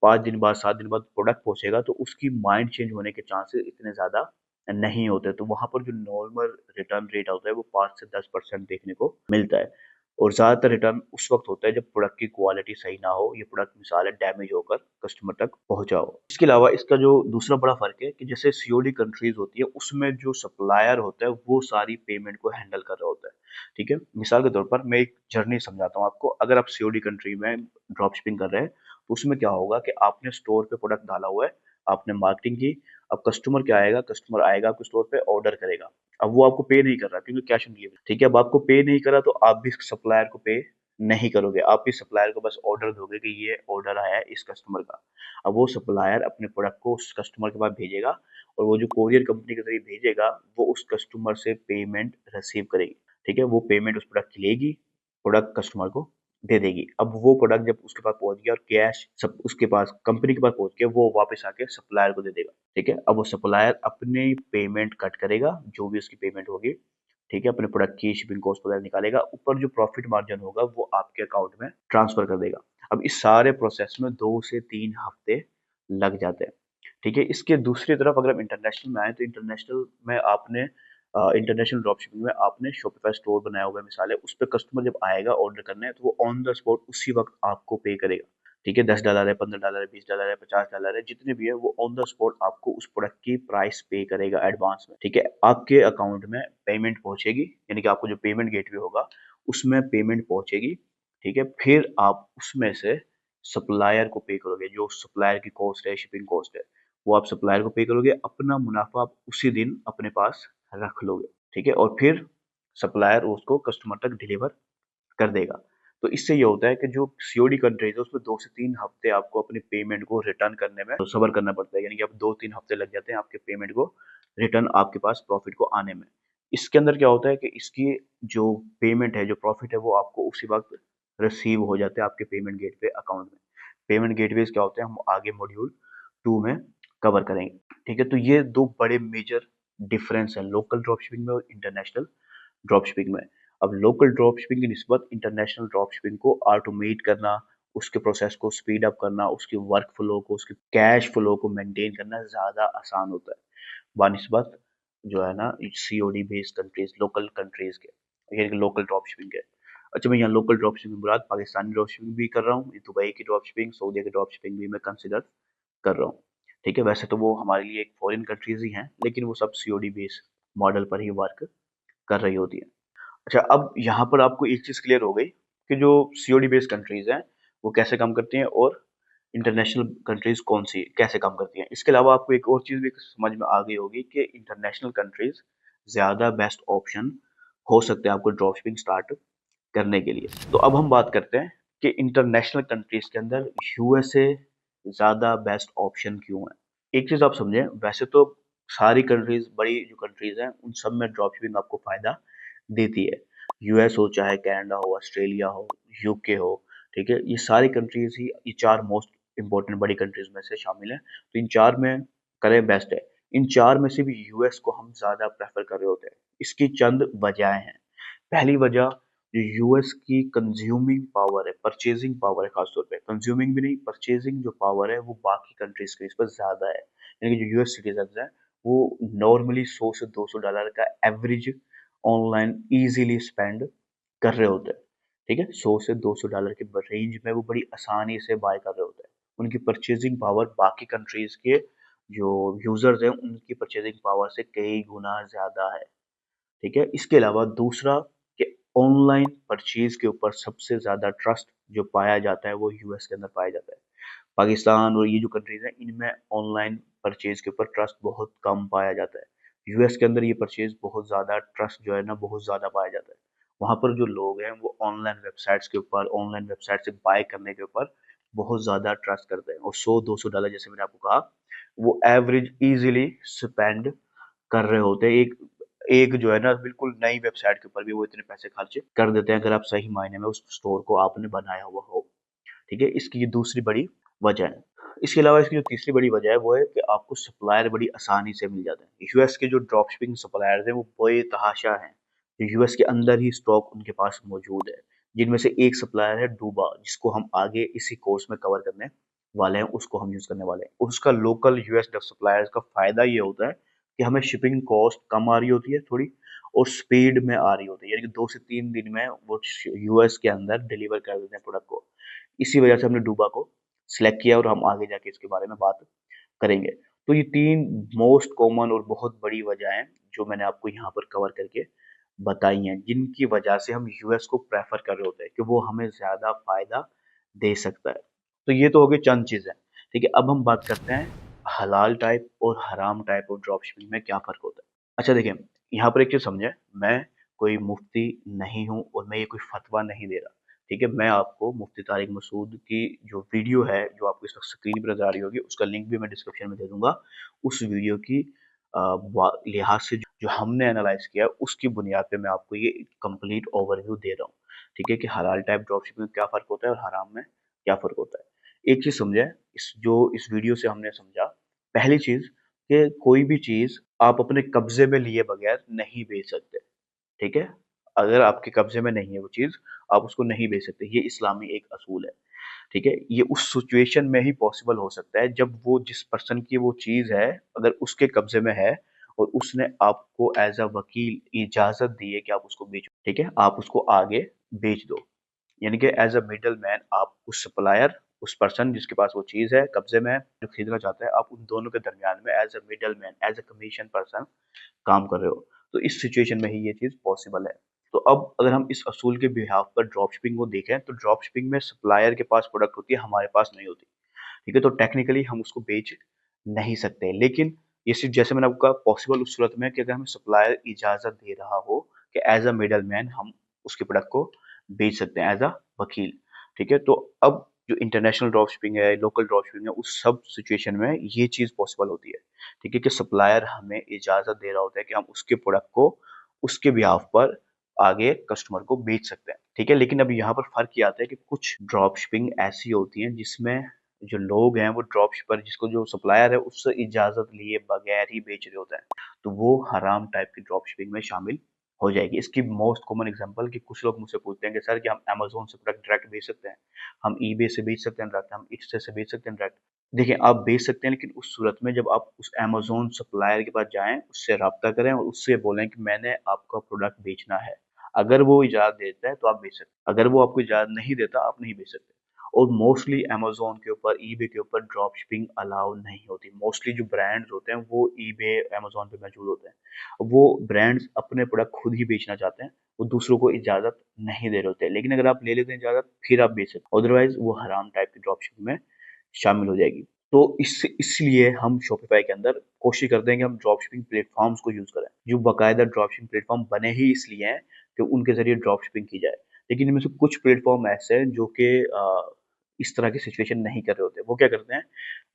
5 दिन बाद, 7 दिन बाद प्रोडक्ट पहुंचेगा तो उसकी माइंड चेंज होने के चांसेस इतने ज्यादा नहीं होते। तो वहां पर जो नॉर्मल रिटर्न रेट होता है वो 5 से 10% देखने को मिलता है। और ज्यादातर रिटर्न उस वक्त होता है जब प्रोडक्ट की क्वालिटी सही ना हो, ये प्रोडक्ट मिसाल है डैमेज होकर कस्टमर तक पहुंचा हो। इसके अलावा इसका जो दूसरा बड़ा फर्क है कि जैसे सीओडी कंट्रीज होती है उसमें जो सप्लायर होता है वो सारी पेमेंट को हैंडल कर रहा होता है। ठीक है, मिसाल के तौर पर मैं एक जर्नी समझाता हूँ आपको। अगर आप सीओडी कंट्री में ड्रॉप शिपिंग कर रहे हैं तो उसमें क्या होगा कि आपने स्टोर पे प्रोडक्ट डाला हुआ है, आपने मार्केटिंग की। अब कस्टमर क्या आएगा, कस्टमर आएगा आपके स्टोर पे ऑर्डर करेगा। अब वो आपको पे नहीं कर रहा क्योंकि कैश ऑन डिलीवरी। ठीक है, अब आपको पे नहीं करा तो आप भी सप्लायर को पे नहीं करोगे, आप भी सप्लायर को बस ऑर्डर दोगे कि ये ऑर्डर आया है इस कस्टमर का। अब वो सप्लायर अपने प्रोडक्ट को उस कस्टमर के पास भेजेगा और वो जो कोरियर कंपनी के जरिए भेजेगा वो उस कस्टमर से पेमेंट रिसीव करेगी। ठीक है, वो पेमेंट उस प्रोडक्ट की लेगी, प्रोडक्ट कस्टमर को दे देगी। अब वो प्रोडक्ट जब उसके पास पहुंच गया और कैश सब उसके पास कंपनी के पास पहुंच गया, वो वापस आके सप्लायर को दे देगा। ठीक है, अब वो सप्लायर अपनी पेमेंट कट करेगा, जो भी उसकी पेमेंट होगी। ठीक है, अपने प्रोडक्ट की शिपिंग कॉस्ट वगैरह निकालेगा, ऊपर जो प्रॉफिट मार्जिन होगा वो आपके अकाउंट में ट्रांसफर कर देगा। अब इस सारे प्रोसेस में 2 से 3 हफ्ते लग जाते हैं। ठीक है, इसके दूसरी तरफ अगर हम इंटरनेशनल में आए तो इंटरनेशनल में आपने इंटरनेशनल ड्रॉप शिपिंग में आपने शॉपिफाई स्टोर बनाया हुआ है मिसाल है, उस पर कस्टमर जब आएगा ऑर्डर करने तो वो ऑन द स्पॉट उसी वक्त आपको पे करेगा। ठीक है, $10 है, $15 है, $20 है, $50 है, जितने भी है वो ऑन द स्पॉट आपको उस प्रोडक्ट की प्राइस पे करेगा एडवांस में। ठीक है, आपके अकाउंट में पेमेंट पहुंचेगी, यानी कि आपको जो पेमेंट गेटवे होगा उसमें पेमेंट पहुंचेगी। ठीक है, फिर आप उसमें से सप्लायर को पे करोगे, जो सप्लायर की कॉस्ट है, शिपिंग कॉस्ट है, वो आप सप्लायर को पे करोगे। अपना मुनाफा आप उसी दिन अपने पास रख लोगे। ठीक है, और फिर सप्लायर उसको कस्टमर तक डिलीवर कर देगा। तो इससे ये होता है कि जो सीओडी कंट्रीज है उसमें 2 से 3 हफ्ते आपको अपनी पेमेंट को रिटर्न करने में सबर करना पड़ता है, यानी कि आप 2-3 हफ्ते लग जाते हैं आपके पेमेंट को रिटर्न आपके पास प्रॉफिट को आने में। इसके अंदर क्या होता है कि इसकी जो पेमेंट है, जो प्रॉफिट है, वो आपको उसी वक्त रिसीव हो जाते हैं आपके पेमेंट गेटवे अकाउंट में। पेमेंट गेटवेज क्या होते हैं हम आगे मॉड्यूल 2 में कवर करेंगे। ठीक है, तो ये दो बड़े मेजर डिफरेंस है लोकल ड्रॉप शिपिंग में और इंटरनेशनल ड्रॉप शिपिंग में। अब लोकल ड्रॉप शिपिंग की निस्बत इंटरनेशनल ड्रॉप शिपिंग को ऑटोमेट करना, उसके प्रोसेस को स्पीड अप करना, उसकी वर्क फ्लो को, उसकी कैश फ्लो को मेंटेन करना ज़्यादा आसान होता है बानिस्बत जो है ना COD based countries, local countries के, यानी कि लोकल ड्रॉप शिपिंग के। अच्छा, मैं यहाँ लोकल ड्रॉप शिपिंग मुराद पाकिस्तानी ड्रॉप शिपिंग भी कर रहा हूँ, दुबई की ड्रॉप शिपिंग, सऊदी की ड्रॉप शिपिंग भी मैं कंसिडर कर रहा हूँ। ठीक है, वैसे तो वो हमारे लिए एक फॉरेन कंट्रीज ही हैं, लेकिन वो सब सीओडी बेस्ड मॉडल पर ही वर्क कर रही होती है। अच्छा, अब यहाँ पर आपको एक चीज़ क्लियर हो गई कि जो सीओडी बेस्ड कंट्रीज हैं वो कैसे काम करती हैं और इंटरनेशनल कंट्रीज कौन सी कैसे काम करती हैं। इसके अलावा आपको एक और चीज़ भी समझ में आ गई होगी कि इंटरनेशनल कंट्रीज ज़्यादा बेस्ट ऑप्शन हो सकते हैं आपको ड्रॉप शिपिंग स्टार्ट करने के लिए। तो अब हम बात करते हैं कि इंटरनेशनल कंट्रीज के अंदर यूएसए ज़्यादा बेस्ट ऑप्शन क्यों है। एक चीज़ आप समझें, वैसे तो सारी कंट्रीज, बड़ी जो कंट्रीज हैं उन सब में ड्रॉप शिपिंग आपको फायदा देती है। यूएस हो, चाहे कनाडा हो, ऑस्ट्रेलिया हो, यूके हो। ठीक है, ये सारी कंट्रीज ही, ये 4 मोस्ट इंपॉर्टेंट बड़ी कंट्रीज में से शामिल हैं। तो इन 4 में करें बेस्ट है। इन 4 में से भी यूएस को हम ज़्यादा प्रेफर कर रहे होते हैं। इसकी चंद वजहें हैं। पहली वजह, जो यूएस की कंज्यूमिंग पावर है, परचेजिंग पावर है, खासतौर पे कंज्यूमिंग भी नहीं, परचेजिंग जो पावर है वो बाकी कंट्रीज के इस पर ज्यादा है। यानी कि जो यूएस सिटीजन हैं वो नॉर्मली $100 से $200 का एवरेज ऑनलाइन इजीली स्पेंड कर रहे होते हैं। ठीक है, $100 से $200 के रेंज में वो बड़ी आसानी से बाय कर रहे होते हैं। उनकी परचेजिंग पावर बाकी कंट्रीज के जो यूजर्स हैं उनकी परचेजिंग पावर से कई गुना ज्यादा है। ठीक है, इसके अलावा दूसरा कि ऑनलाइन परचेज के ऊपर सबसे ज्यादा ट्रस्ट जो पाया जाता है वो यूएस के अंदर पाया जाता है। पाकिस्तान और ये जो कंट्रीज हैं इनमें ऑनलाइन परचेज के ऊपर ट्रस्ट बहुत कम पाया जाता है। यूएस के अंदर ये परचेज बहुत ज्यादा ट्रस्ट जो है ना बहुत ज्यादा पाया जाता है। वहां पर जो लोग हैं वो ऑनलाइन वेबसाइट्स के ऊपर, ऑनलाइन वेबसाइट से बाय करने के ऊपर बहुत ज्यादा ट्रस्ट करते हैं और 100-200 डॉलर जैसे मैंने आपको कहा वो एवरेज इजीली स्पेंड कर रहे होते हैं। एक एक जो है ना बिल्कुल नई वेबसाइट के ऊपर भी वो इतने पैसे खर्च कर देते हैं अगर आप सही मायने में उस स्टोर को आपने बनाया हुआ हो। ठीक है, इसकी ये दूसरी बड़ी वजह है। इसके अलावा इसकी जो तीसरी बड़ी वजह है वो है कि आपको सप्लायर बड़ी आसानी से मिल जाते हैं। यूएस के जो ड्रॉप शिपिंग सप्लायर्स हैं वो बेतहाशा हैं। यूएस के अंदर ही स्टॉक उनके पास मौजूद है, जिनमें से एक सप्लायर है डूबा, जिसको हम आगे इसी कोर्स में कवर करने वाले हैं, उसको हम यूज करने वाले हैं। उसका लोकल यूएस सप्लायर्स का फायदा ये होता है कि हमें शिपिंग कॉस्ट कम आ रही होती है थोड़ी और स्पीड में आ रही होती है, यानी कि 2 से 3 दिन में वो यूएस के अंदर डिलीवर कर देते हैं प्रोडक्ट को। इसी वजह से हमने डूबा को सिलेक्ट किया और हम आगे जाके इसके बारे में बात करेंगे। तो ये 3 मोस्ट कॉमन और बहुत बड़ी वजह हैं जो मैंने आपको यहाँ पर कवर करके बताई हैं, जिनकी वजह से हम यूएस को प्रेफर कर रहे होते हैं कि वो हमें ज़्यादा फ़ायदा दे सकता है। तो ये तो हो गई चंद चीज़ें। ठीक है, अब हम बात करते हैं हलाल टाइप और हराम टाइप ऑफ ड्रॉप शिपिंग में क्या फ़र्क होता है। अच्छा देखिए, यहाँ पर एक चीज़ समझें, मैं कोई मुफ्ती नहीं हूँ और मैं ये कोई फतवा नहीं दे रहा। ठीक है, मैं आपको मुफ्ती तारिक मसूद की जो वीडियो है जो आपको इस वक्त स्क्रीन पर नजर आ रही होगी उसका लिंक भी मैं डिस्क्रिप्शन में दे दूंगा। उस वीडियो की लिहाज से जो हमने एनालाइज किया उसकी बुनियाद पे मैं आपको ये कंप्लीट ओवरव्यू दे रहा हूँ। ठीक है, कि हलाल टाइप ड्रॉपशिपिंग में क्या फ़र्क होता है और हराम में क्या फ़र्क होता है। एक चीज़ समझे, इस वीडियो से हमने समझा, पहली चीज़ कि कोई भी चीज़ आप अपने कब्जे में लिए बगैर नहीं बेच सकते। ठीक है? अगर आपके कब्ज़े में नहीं है वो चीज़, आप उसको नहीं बेच सकते। ये इस्लामी एक असूल है। ठीक है? ये उस सिचुएशन में ही पॉसिबल हो सकता है जब वो जिस पर्सन की वो चीज़ है, अगर उसके कब्ज़े में है और उसने आपको एज़ अ वकील इजाज़त दी है कि आप उसको बेचो। ठीक है? आप उसको आगे बेच दो। यानी कि एज़ अ मिडलमैन आप उस सप्लायर, उस पर्सन जिसके पास वो चीज़ है, कब्ज़े में है, जो खरीदना चाहता है, आप उन दोनों के दरमियान में as a middleman, as a commission person काम कर रहे हो। तो इस सिचुएशन में ही ये चीज़ पॉसिबल है। तो अब अगर हम इस असूल के बिहाफ पर ड्रॉप शिपिंग को देखें तो ड्रॉप शिपिंग में सप्लायर के पास प्रोडक्ट होती है, हमारे पास नहीं होती। ठीक है? तो टेक्निकली हम उसको बेच नहीं सकते। लेकिन ये सिर्फ़ जैसे मैंने आपको कहा पॉसिबल उस सूरत में है कि अगर हमें सप्लायर इजाज़त दे रहा हो कि एज़ अ मिडलमैन हम उसके प्रोडक्ट को बेच सकते हैं एज़ अ वकील। ठीक है? तो अब जो इंटरनेशनल ड्रॉप शिपिंग है, लोकल ड्रॉप शिपिंग है, उस सब सिचुएशन में ये चीज़ पॉसिबल होती है। ठीक है? कि सप्लायर हमें इजाज़त दे रहा होता है कि हम उसके प्रोडक्ट को उसके बिहाफ पर आगे कस्टमर को बेच सकते हैं। ठीक है? लेकिन अब यहाँ पर फ़र्क ये आता है कि कुछ ड्रॉप शिपिंग ऐसी होती है जिसमें जो लोग हैं वो ड्रॉप शिपर जिसको जो सप्लायर है उससे इजाज़त लिए बगैर ही बेच रहे होते हैं। तो वो हराम टाइप की ड्रॉप शिपिंग में शामिल हो जाएगी। इसकी मोस्ट कॉमन एग्ज़ाम्पल कि कुछ लोग मुझसे पूछते हैं कि सर क्या हम अमेज़न से प्रोडक्ट डायरेक्ट बेच सकते हैं? हम ईबे से बेच सकते हैं डायरेक्ट, हम इंस्टा से बेच सकते हैं डायरेक्ट। देखिए, आप बेच सकते हैं लेकिन उस सूरत में जब आप उस अमेज़न सप्लायर के पास जाएँ, उससे राब्ता करें और उससे बोलें कि मैंने आपका प्रोडक्ट बेचना है। अगर वो इजाज़त देता है तो आप बेच सकते हैं। अगर वो आपको इजाज़त नहीं देता, आप नहीं बेच सकते। और मोस्टली अमेज़न के ऊपर, ईबे के ऊपर ड्रॉप शिपिंग अलाउ नहीं होती। मोस्टली जो ब्रांड्स होते हैं वो ईबे, अमेज़न पे मौजूद होते हैं। वो ब्रांड्स अपने प्रोडक्ट खुद ही बेचना चाहते हैं, वो दूसरों को इजाज़त नहीं दे रहे होते। लेकिन अगर आप ले लेते हैं इजाज़त, फिर आप बेच सकते हैं। अदरवाइज़ वो हराम टाइप की ड्रॉप शिपिंग में शामिल हो जाएगी। तो इसलिए हम शॉपिफ़ाई के अंदर कोशिश करते हैं कि हम ड्रॉप शिपिंग प्लेटफ़ॉर्म्स को यूज़ करें, जो बाकायदा ड्रॉप शिपिंग प्लेटफ़ॉर्म बने ही इसलिए हैं कि उनके ज़रिए ड्रॉप शिपिंग की जाए। लेकिन इनमें से कुछ प्लेटफ़ॉर्म ऐसे हैं जो कि इस तरह की सिचुएशन नहीं कर रहे होते। वो क्या करते हैं,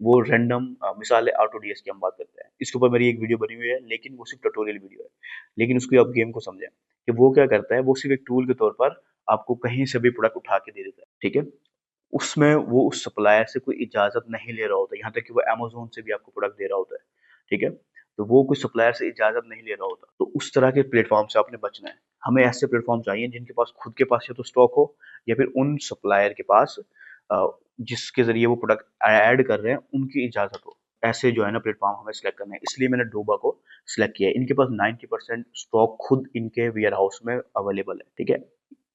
वो रैंडम मिसाल है ऑटोडीएस की हम बात करते हैं। इसके ऊपर मेरी एक वीडियो बनी हुई है लेकिन वो सिर्फ़ ट्यूटोरियल वीडियो है। लेकिन उसकी आप गेम को समझें कि वो क्या करता है, वो सिर्फ़ एक टूल के तौर पर आपको कहीं से भी प्रोडक्ट उठा के दे देता है। ठीक है? उसमें वो उस सप्लायर से कोई इजाज़त नहीं ले रहा होता, यहाँ तक कि वो अमेज़न से भी आपको प्रोडक्ट दे रहा होता है, ठीक है? तो वो कोई सप्लायर से इजाज़त नहीं ले रहा होता, तो उस तरह के प्लेटफ़ॉर्म से आपने बचना है। हमें ऐसे प्लेटफ़ॉर्म चाहिए जिनके पास खुद के पास या तो स्टॉक हो या फिर उन सप्लायर के पास अ, जिसके ज़रिए वो प्रोडक्ट ऐड कर रहे हैं, उनकी इजाज़त हो। ऐसे जो है ना प्लेटफ़ॉर्म हमें सिलेक्ट करना है, इसलिए मैंने डोबा को सिलेक्ट किया है। इनके पास 90% स्टॉक खुद इनके वेयरहाउस में अवेलेबल है, ठीक है?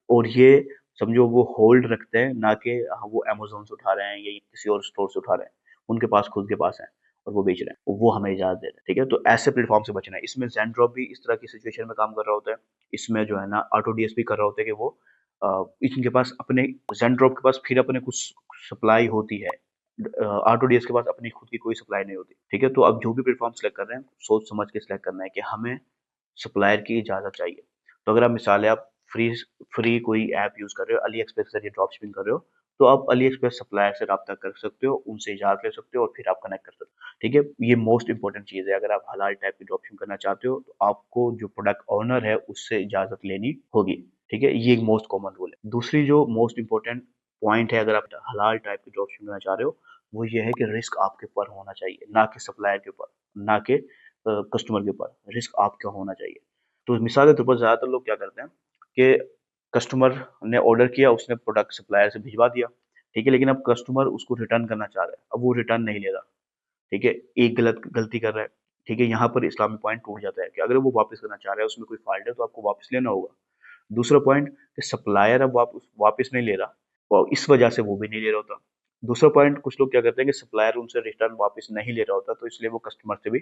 और ये समझो वो होल्ड रखते हैं, ना कि वो अमेज़न से उठा रहे हैं या किसी और स्टोर से उठा रहे हैं। उनके पास खुद के पास है। और वो बेच रहे हैं, वो हमें इजाज़त दे रहे हैं, ठीक है? तो ऐसे प्लेटफ़ॉर्म से बचना है। इसमें ज़ेनड्रॉप भी इस तरह की सिचुएशन में काम कर रहा होता है। इसमें जो है ना ऑटो डीएसपी कर रहा होता है कि वो इनके पास अपने ज़ेनड्रॉप के पास फिर अपने कुछ सप्लाई होती है। ऑटो डीएस के पास अपनी खुद की कोई सप्लाई नहीं होती, ठीक है? तो अब जो भी प्लेटफ़ॉर्म सेलेक्ट कर रहे हैं, सोच समझ के सिलेक्ट करना है कि हमें सप्लायर की इजाज़त चाहिए। तो अगर आप मिसाल है आप फ्री फ्री कोई ऐप यूज़ कर रहे हो, अली एक्सप्रेस के ज़रिए ड्रॉप शिपिंग कर रहे हो, तो आप अली एक्सप्रेस सप्लायर से राब्ता कर सकते हो, उनसे इजाज़त ले सकते हो और फिर आप कनेक्ट कर सकते हो, ठीक है? ये मोस्ट इम्पोर्टेंट चीज़ है, अगर आप हलाल टाइप की ड्रॉप शिपिंग करना चाहते हो, तो आपको जो प्रोडक्ट ओनर है, उससे इजाज़त लेनी होगी, ठीक है? ये एक मोस्ट कॉमन रूल है। दूसरी जो मोस्ट इम्पोर्टेंट पॉइंट है अगर आप हलाल टाइप की ड्रॉप शिपिंग करना चाह रहे हो, वो ये है कि रिस्क आपके ऊपर होना चाहिए, ना कि सप्लायर के ऊपर, ना कि कस्टमर के ऊपर, रिस्क आपका होना चाहिए। तो मिसाल के तौर पर ज़्यादातर लोग क्या करते हैं कि कस्टमर ने ऑर्डर किया, उसने प्रोडक्ट सप्लायर से भिजवा दिया, ठीक है? लेकिन अब कस्टमर उसको रिटर्न करना चाह रहा है, अब वो रिटर्न नहीं ले रहा, ठीक है? एक गलती कर रहा है, ठीक है? यहाँ पर इस्लामिक पॉइंट टूट जाता है कि अगर वो वापस करना चाह रहा है, उसमें कोई फ़ॉल्ट है, तो आपको वापस लेना होगा। दूसरा पॉइंट कि सप्लायर अब वापस नहीं ले रहा और इस वजह से वो भी नहीं ले रहा होता। दूसरा पॉइंट कुछ लोग क्या करते हैं कि सप्लायर उनसे रिटर्न वापस नहीं ले रहा होता, तो इसलिए वो कस्टमर से भी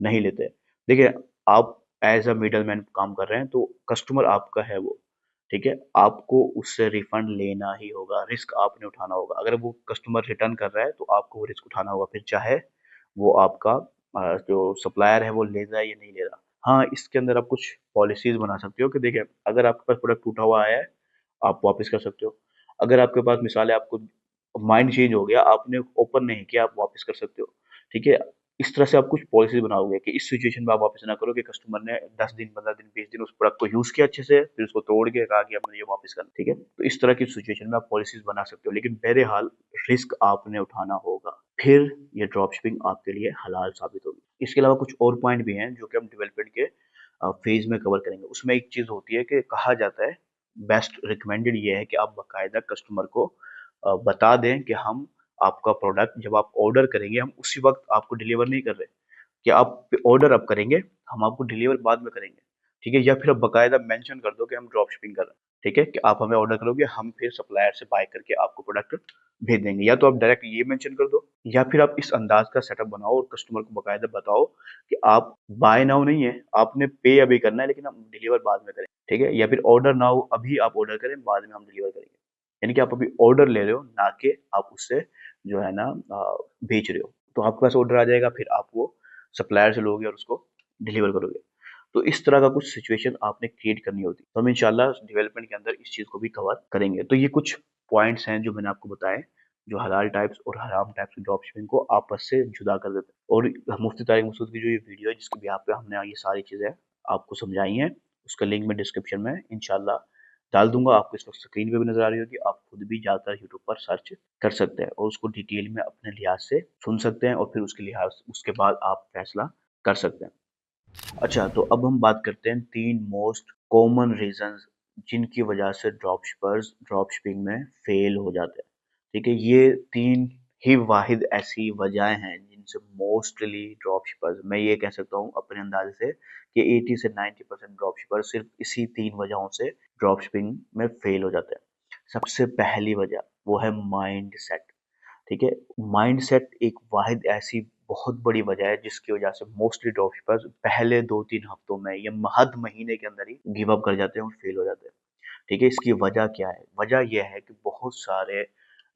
नहीं लेते हैं। देखिए, आप एज़ अ मिडलमैन काम कर रहे हैं, तो कस्टमर आपका है वो, ठीक है? आपको उससे रिफंड लेना ही होगा, रिस्क आपने उठाना होगा। अगर वो कस्टमर रिटर्न कर रहा है, तो आपको वो रिस्क उठाना होगा, फिर चाहे वो आपका जो सप्लायर है, वो ले रहा है या नहीं ले रहा। हाँ, इसके अंदर आप कुछ पॉलिसीज़ बना सकते हो कि देखिए, अगर आपके पास प्रोडक्ट टूटा हुआ आया है, आप वापस कर सकते हो। अगर आपके पास मिसाल है आपको माइंड चेंज हो गया, आपने ओपन नहीं किया, आप वापस कर सकते हो, ठीक है? इस तरह से आप कुछ पॉलिसी बनाओगे कि इस सिचुएशन में आप वापस ना करो कि कस्टमर ने 10 दिन, 15 दिन, 20 दिन उस प्रोडक्ट को यूज़ किया अच्छे से, फिर उसको तोड़ के कहा कि अब मुझे ये वापस करना, ठीक है? तो इस तरह की सिचुएशन में आप पॉलिसीज़ बना सकते हो, लेकिन बहरहाल रिस्क आपने उठाना होगा, फिर ये ड्रॉप शिपिंग आपके लिए हलाल साबित होगी। इसके अलावा कुछ और पॉइंट भी हैं जो कि हम डेवलपमेंट के फेज़ में कवर करेंगे। उसमें एक चीज़ होती है कि कहा जाता है, बेस्ट रिकमेंडेड ये है कि आप बाकायदा कस्टमर को बता दें कि हम आपका प्रोडक्ट जब आप ऑर्डर करेंगे, हम उसी वक़्त आपको डिलीवर नहीं कर रहे। कि आप ऑर्डर अब करेंगे, हम आपको डिलीवर बाद में करेंगे, ठीक है? या फिर आप बाकायदा मेंशन कर दो कि हम ड्रॉप शिपिंग कर रहे हैं, ठीक है? कि आप हमें ऑर्डर करोगे, हम फिर सप्लायर से बाय करके आपको प्रोडक्ट भेज देंगे। या तो आप डायरेक्ट ये मेंशन कर दो, या फिर आप इस अंदाज़ का सेटअप बनाओ और कस्टमर को बाकायदा बताओ कि आप बाय नाउ नहीं है, आपने पे अभी करना है, लेकिन हम डिलीवर बाद में करेंगे, ठीक है? या फिर ऑर्डर नाउ, अभी आप ऑर्डर करें, बाद में हम डिलीवर करेंगे। यानी कि आप अभी ऑर्डर ले रहे हो, ना कि आप उससे जो है ना बेच रहे हो। तो आपके पास ऑर्डर आ जाएगा, फिर आप वो सप्लायर से लोगे और उसको डिलीवर करोगे। तो इस तरह का कुछ सिचुएशन आपने क्रिएट करनी होती है। तो हम इंशाल्लाह डेवलपमेंट के अंदर इस चीज़ को भी कवर करेंगे। तो ये कुछ पॉइंट्स हैं जो मैंने आपको बताए, जो हलाल टाइप्स और हराम टाइप्स की ड्रॉप शिपिंग को आपस से जुदा कर देते हैं। और मुफ्ती तारिक मसूद की जो ये वीडियो है, जिसके बिहाफ़ पे हमने ये सारी चीज़ें आपको समझाई हैं, उसका लिंक मैं डिस्क्रिप्शन में इंशाल्लाह डाल दूँगा। आपको इस वक़्त स्क्रीन पे भी नज़र आ रही होगी। आप खुद भी जाकर यूट्यूब पर सर्च कर सकते हैं और उसको डिटेल में अपने लिहाज से सुन सकते हैं और फिर उसके बाद आप फैसला कर सकते हैं। अच्छा, तो अब हम बात करते हैं 3 मोस्ट कॉमन रीज़न्स जिनकी वजह से ड्रॉप शिपर्स ड्रॉप शिपिंग में फेल हो जाते हैं। ठीक है? ये 3 ही वाहिद ऐसी वजहें हैं जिनसे मोस्टली ड्रॉप शिपर्स, मैं ये कह सकता हूँ अपने अंदाज़े से कि 80 से 90% ड्रॉप शिपर्स सिर्फ़ इसी 3 वजहों से ड्रॉप शिपिंग में फेल हो जाते हैं। सबसे पहली वजह वो है माइंडसेट। ठीक है? माइंडसेट एक वाहिद ऐसी बहुत बड़ी वजह है जिसकी वजह से मोस्टली ड्रॉपशिपर्स पहले 2-3 हफ्तों में या महज महीने के अंदर ही गिव अप कर जाते हैं और फेल हो जाते हैं। ठीक है? इसकी वजह क्या है? वजह ये है कि बहुत सारे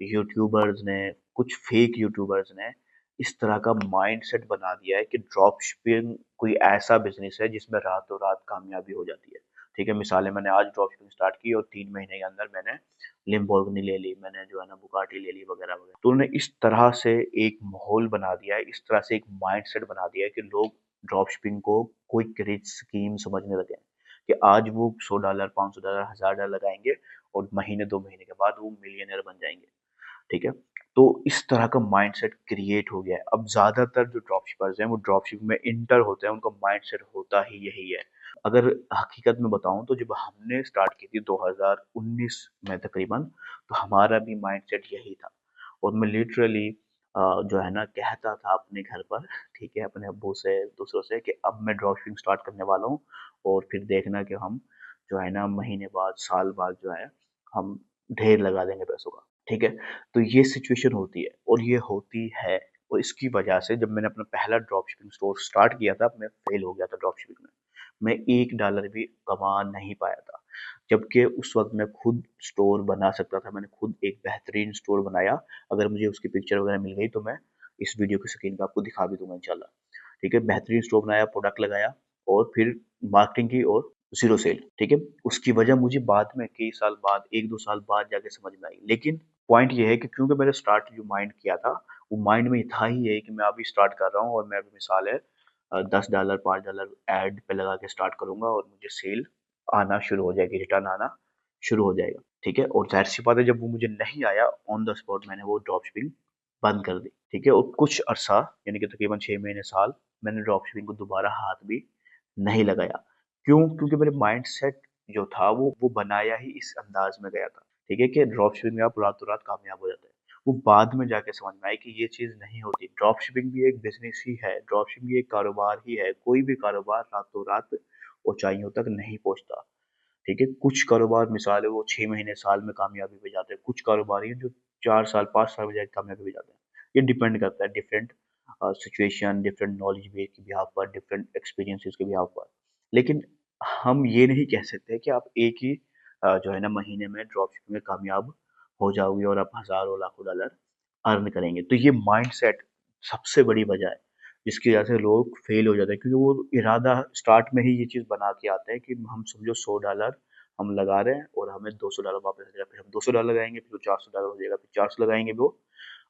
यूट्यूबर्स ने, कुछ फेक यूट्यूबर्स ने इस तरह का माइंडसेट बना दिया है कि ड्रॉप शिपिंग कोई ऐसा बिज़नेस है जिसमें रातों रात कामयाबी हो जाती है। ठीक है? मिसाल है, मैंने आज ड्रॉप शिपिंग स्टार्ट की और 3 महीने के अंदर मैंने लैम्बोर्गिनी ले ली, मैंने जो है ना बुगाटी ले ली वगैरह-वगैरह। तो उन्होंने इस तरह से एक माहौल बना दिया है, इस तरह से एक माइंडसेट बना दिया है कि लोग ड्रॉप शिपिंग को क्विक रिच स्कीम समझने लगे हैं कि आज वो $100, $500, $1000 लगाएँगे और महीने 2 महीने के बाद वो मिलियनेयर बन जाएँगे। ठीक है? तो इस तरह का माइंडसेट क्रिएट हो गया है। अब ज़्यादातर जो ड्रॉपशिपर्स हैं, वो ड्रॉपशिपिंग में एंटर होते हैं, उनका माइंडसेट होता ही यही है। अगर हकीकत में बताऊँ तो जब हमने स्टार्ट की थी 2019 में तकरीबन, तो हमारा भी माइंडसेट यही था और मैं लिटरली जो है ना कहता था अपने घर पर, ठीक है, अपने अब्बू से, दूसरों से कि अब मैं ड्रॉपशिपिंग स्टार्ट करने वाला हूँ और फिर देखना कि हम जो है ना महीने बाद, साल बाद जो है, हम ढेर लगा देंगे पैसों का। ठीक है? तो ये सिचुएशन होती है और ये होती है। और इसकी वजह से जब मैंने अपना पहला ड्रॉप शिपिंग स्टोर स्टार्ट किया था, मैं फेल हो गया था ड्रॉप शिपिंग में। मैं $1 भी कमा नहीं पाया था। जबकि उस वक़्त मैं खुद स्टोर बना सकता था, मैंने खुद एक बेहतरीन स्टोर बनाया। अगर मुझे उसकी पिक्चर वगैरह मिल गई तो मैं इस वीडियो की स्क्रीन पे आपको दिखा भी दूँगा इंशाल्लाह। ठीक है, बेहतरीन स्टोर बनाया, प्रोडक्ट लगाया और फिर मार्केटिंग की और ज़ीरो सेल, ठीक है? उसकी वजह मुझे बाद में कई साल बाद 1-2 साल बाद जाके समझ में आई। लेकिन पॉइंट ये है कि क्योंकि मैंने स्टार्ट जो माइंड किया था, वो माइंड में था ही ये कि मैं अभी स्टार्ट कर रहा हूँ और मैं अभी मिसाल है $10 $5 ऐड पे लगा के स्टार्ट करूँगा और मुझे सेल आना शुरू हो जाएगी, रिटर्न आना शुरू हो जाएगा, ठीक है? और ज़ाहिर-सी बात है जब वो मुझे नहीं आया ऑन द स्पॉट मैंने वो ड्रॉप शिपिंग बंद कर दी, ठीक है? और कुछ अरसा यानी कि तकरीबन 6 महीने, साल मैंने ड्रॉप शिपिंग को दोबारा हाथ भी नहीं लगाया। क्यों? क्योंकि मेरे माइंडसेट जो था वो बनाया ही इस अंदाज में गया था, ठीक है? कि ड्रॉप शिपिंग में आप रातों-रात कामयाब हो जाते हैं। वो बाद में जाके समझ में आया कि ये चीज़ नहीं होती। ड्रॉप शिपिंग भी एक बिज़नेस ही है, ड्रॉप शिपिंग भी एक कारोबार ही है। कोई भी कारोबार रातों-रात ऊँचाइयों तक नहीं पहुँचता, ठीक है? कुछ कारोबार मिसाल है वो 6 महीने, साल में कामयाबी पे जाते हैं। कुछ कारोबारी हैं जो 4 साल, 5 साल में जाके कामयाबी पे जाते हैं। ये डिपेंड करता है different situation, different knowledge base के बिहाफ़ पर, डिफरेंट एक्सपीरियंसेस के बिहाफ़ पर। लेकिन हम ये नहीं कह सकते कि आप एक ही जो है ना महीने में ड्रॉप शिपिंग में कामयाब हो जाओगे और आप हज़ारों, लाखों डॉलर अर्न करेंगे। तो ये माइंडसेट सबसे बड़ी वजह है, जिसकी वजह से लोग फेल हो जाते हैं क्योंकि वो इरादा स्टार्ट में ही ये चीज़ बना के आते हैं कि हम समझो $100 हम लगा रहे हैं और हमें $200 वापस आ जाएगा। फिर हम $200 लगाएँगे, फिर वो $400 हो जाएगा, फिर 400 लगाएँगे वो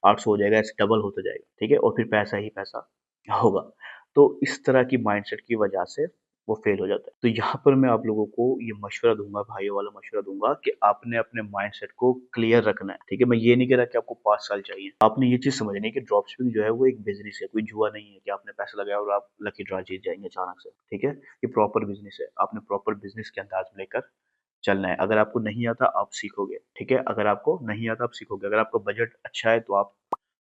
800 हो जाएगा, ऐसे डबल होता जाएगा, ठीक है? और फिर पैसा ही पैसा होगा। तो इस तरह की माइंडसेट की वजह से वो फेल हो जाता है। तो यहाँ पर मैं आप लोगों को ये मशवरा दूँगा, भाइयों वाला मशवरा दूँगा कि आपने अपने माइंडसेट को क्लियर रखना है, ठीक है? मैं ये नहीं कह रहा कि आपको 5 साल चाहिए। आपने ये चीज़ समझनी है कि ड्रॉप शिपिंग जो है वो एक बिज़नेस है, कोई जुआ नहीं है कि आपने पैसा लगाया और आप लकी ड्रॉ जीत जाएँगे अचानक से, ठीक है? ये प्रॉपर बिज़नेस है। आपने प्रॉपर बिज़नेस के अंदाज़ में लेकर चलना है। अगर आपको नहीं आता आप सीखोगे, ठीक है? अगर आपको नहीं आता आप सीखोगे। अगर आपका बजट अच्छा है तो आप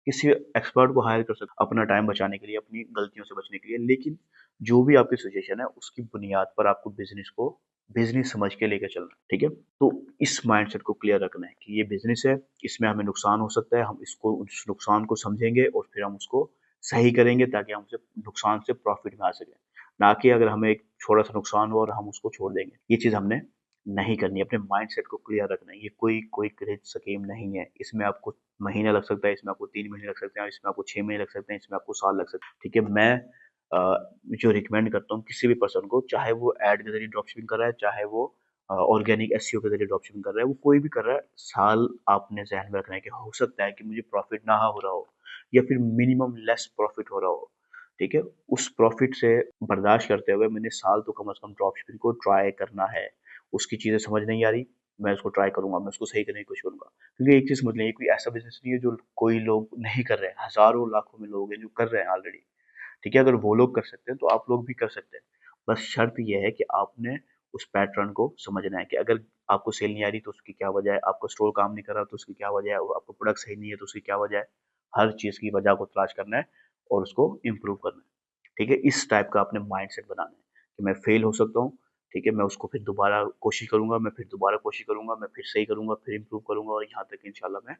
किसी एक्सपर्ट को हायर कर सकते हो अपना टाइम बचाने के लिए, अपनी गलतियों से बचने के लिए। लेकिन जो भी आपकी सिचुएशन है, उसकी बुनियाद पर आपको बिज़नेस को बिज़नेस समझ के लेके चलना है, ठीक है? तो इस माइंडसेट को क्लियर रखना है कि ये बिज़नेस है, इसमें हमें नुकसान हो सकता है, हम इसको उस नुकसान को समझेंगे और फिर हम उसको सही करेंगे ताकि हम उसे नुकसान से प्रॉफ़िट में आ सकें। ना कि अगर हमें एक छोटा-सा नुकसान हुआ और हम उसको छोड़ देंगे। ये चीज़ हमने नहीं करनी है, अपने माइंडसेट को क्लियर रखना है। ये कोई कोई क्रेज़ स्कीम नहीं है। इसमें आपको महीना लग सकता है, इसमें आपको 3 महीने लग सकते हैं, इसमें आपको 6 महीने लग सकते हैं, इसमें आपको साल लग सकते हैं, ठीक है? मैं जो रिकमेंड करता हूँ किसी भी पर्सन को, चाहे वो ऐड के ज़रिए ड्रॉप शिपिंग कर रहा है, चाहे वो ऑर्गेनिक एसईओ के ज़रिए ड्रॉप शिपिंग कर रहा है, वो कोई भी कर रहा है, साल आपने ज़हन में रखना है कि हो सकता है कि मुझे प्रॉफ़िट ना हो रहा हो या फिर मिनिमम लेस प्रॉफ़िट हो रहा हो, ठीक है? उस प्रॉफ़िट से बर्दाश्त करते हुए मैंने साल तो कम से कम ड्रॉप शिपिंग को ट्राई करना है। उसकी चीज़ें समझ नहीं आ रही, मैं उसको ट्राई करूँगा, मैं उसको सही करने की कोशिश करूँगा। क्योंकि एक चीज़ समझ लें, ये कोई ऐसा बिज़नेस नहीं है जो कोई लोग नहीं कर रहे हैं, हज़ारों लाखों में लोग हैं जो कर रहे हैं ऑलरेडी, ठीक है? अगर वो लोग कर सकते हैं तो आप लोग भी कर सकते हैं। बस शर्त ये है कि आपने उस पैटर्न को समझना है कि अगर आपको सेल नहीं आ रही तो उसकी क्या वजह है, आपका स्टोर काम नहीं कर रहा तो उसकी क्या वजह है, और आपका प्रोडक्ट सही नहीं है तो उसकी क्या वजह है। हर चीज़ की वजह को तलाश करना है और उसको इम्प्रूव करना है, ठीक है? इस टाइप का आपने माइंडसेट बनाना है कि मैं फेल हो सकता हूँ, ठीक है? मैं उसको फिर दोबारा कोशिश करूँगा, मैं फिर दोबारा कोशिश करूँगा, मैं फिर सही करूँगा, फिर इम्प्रूव करूँगा और यहाँ तक इंशाल्लाह मैं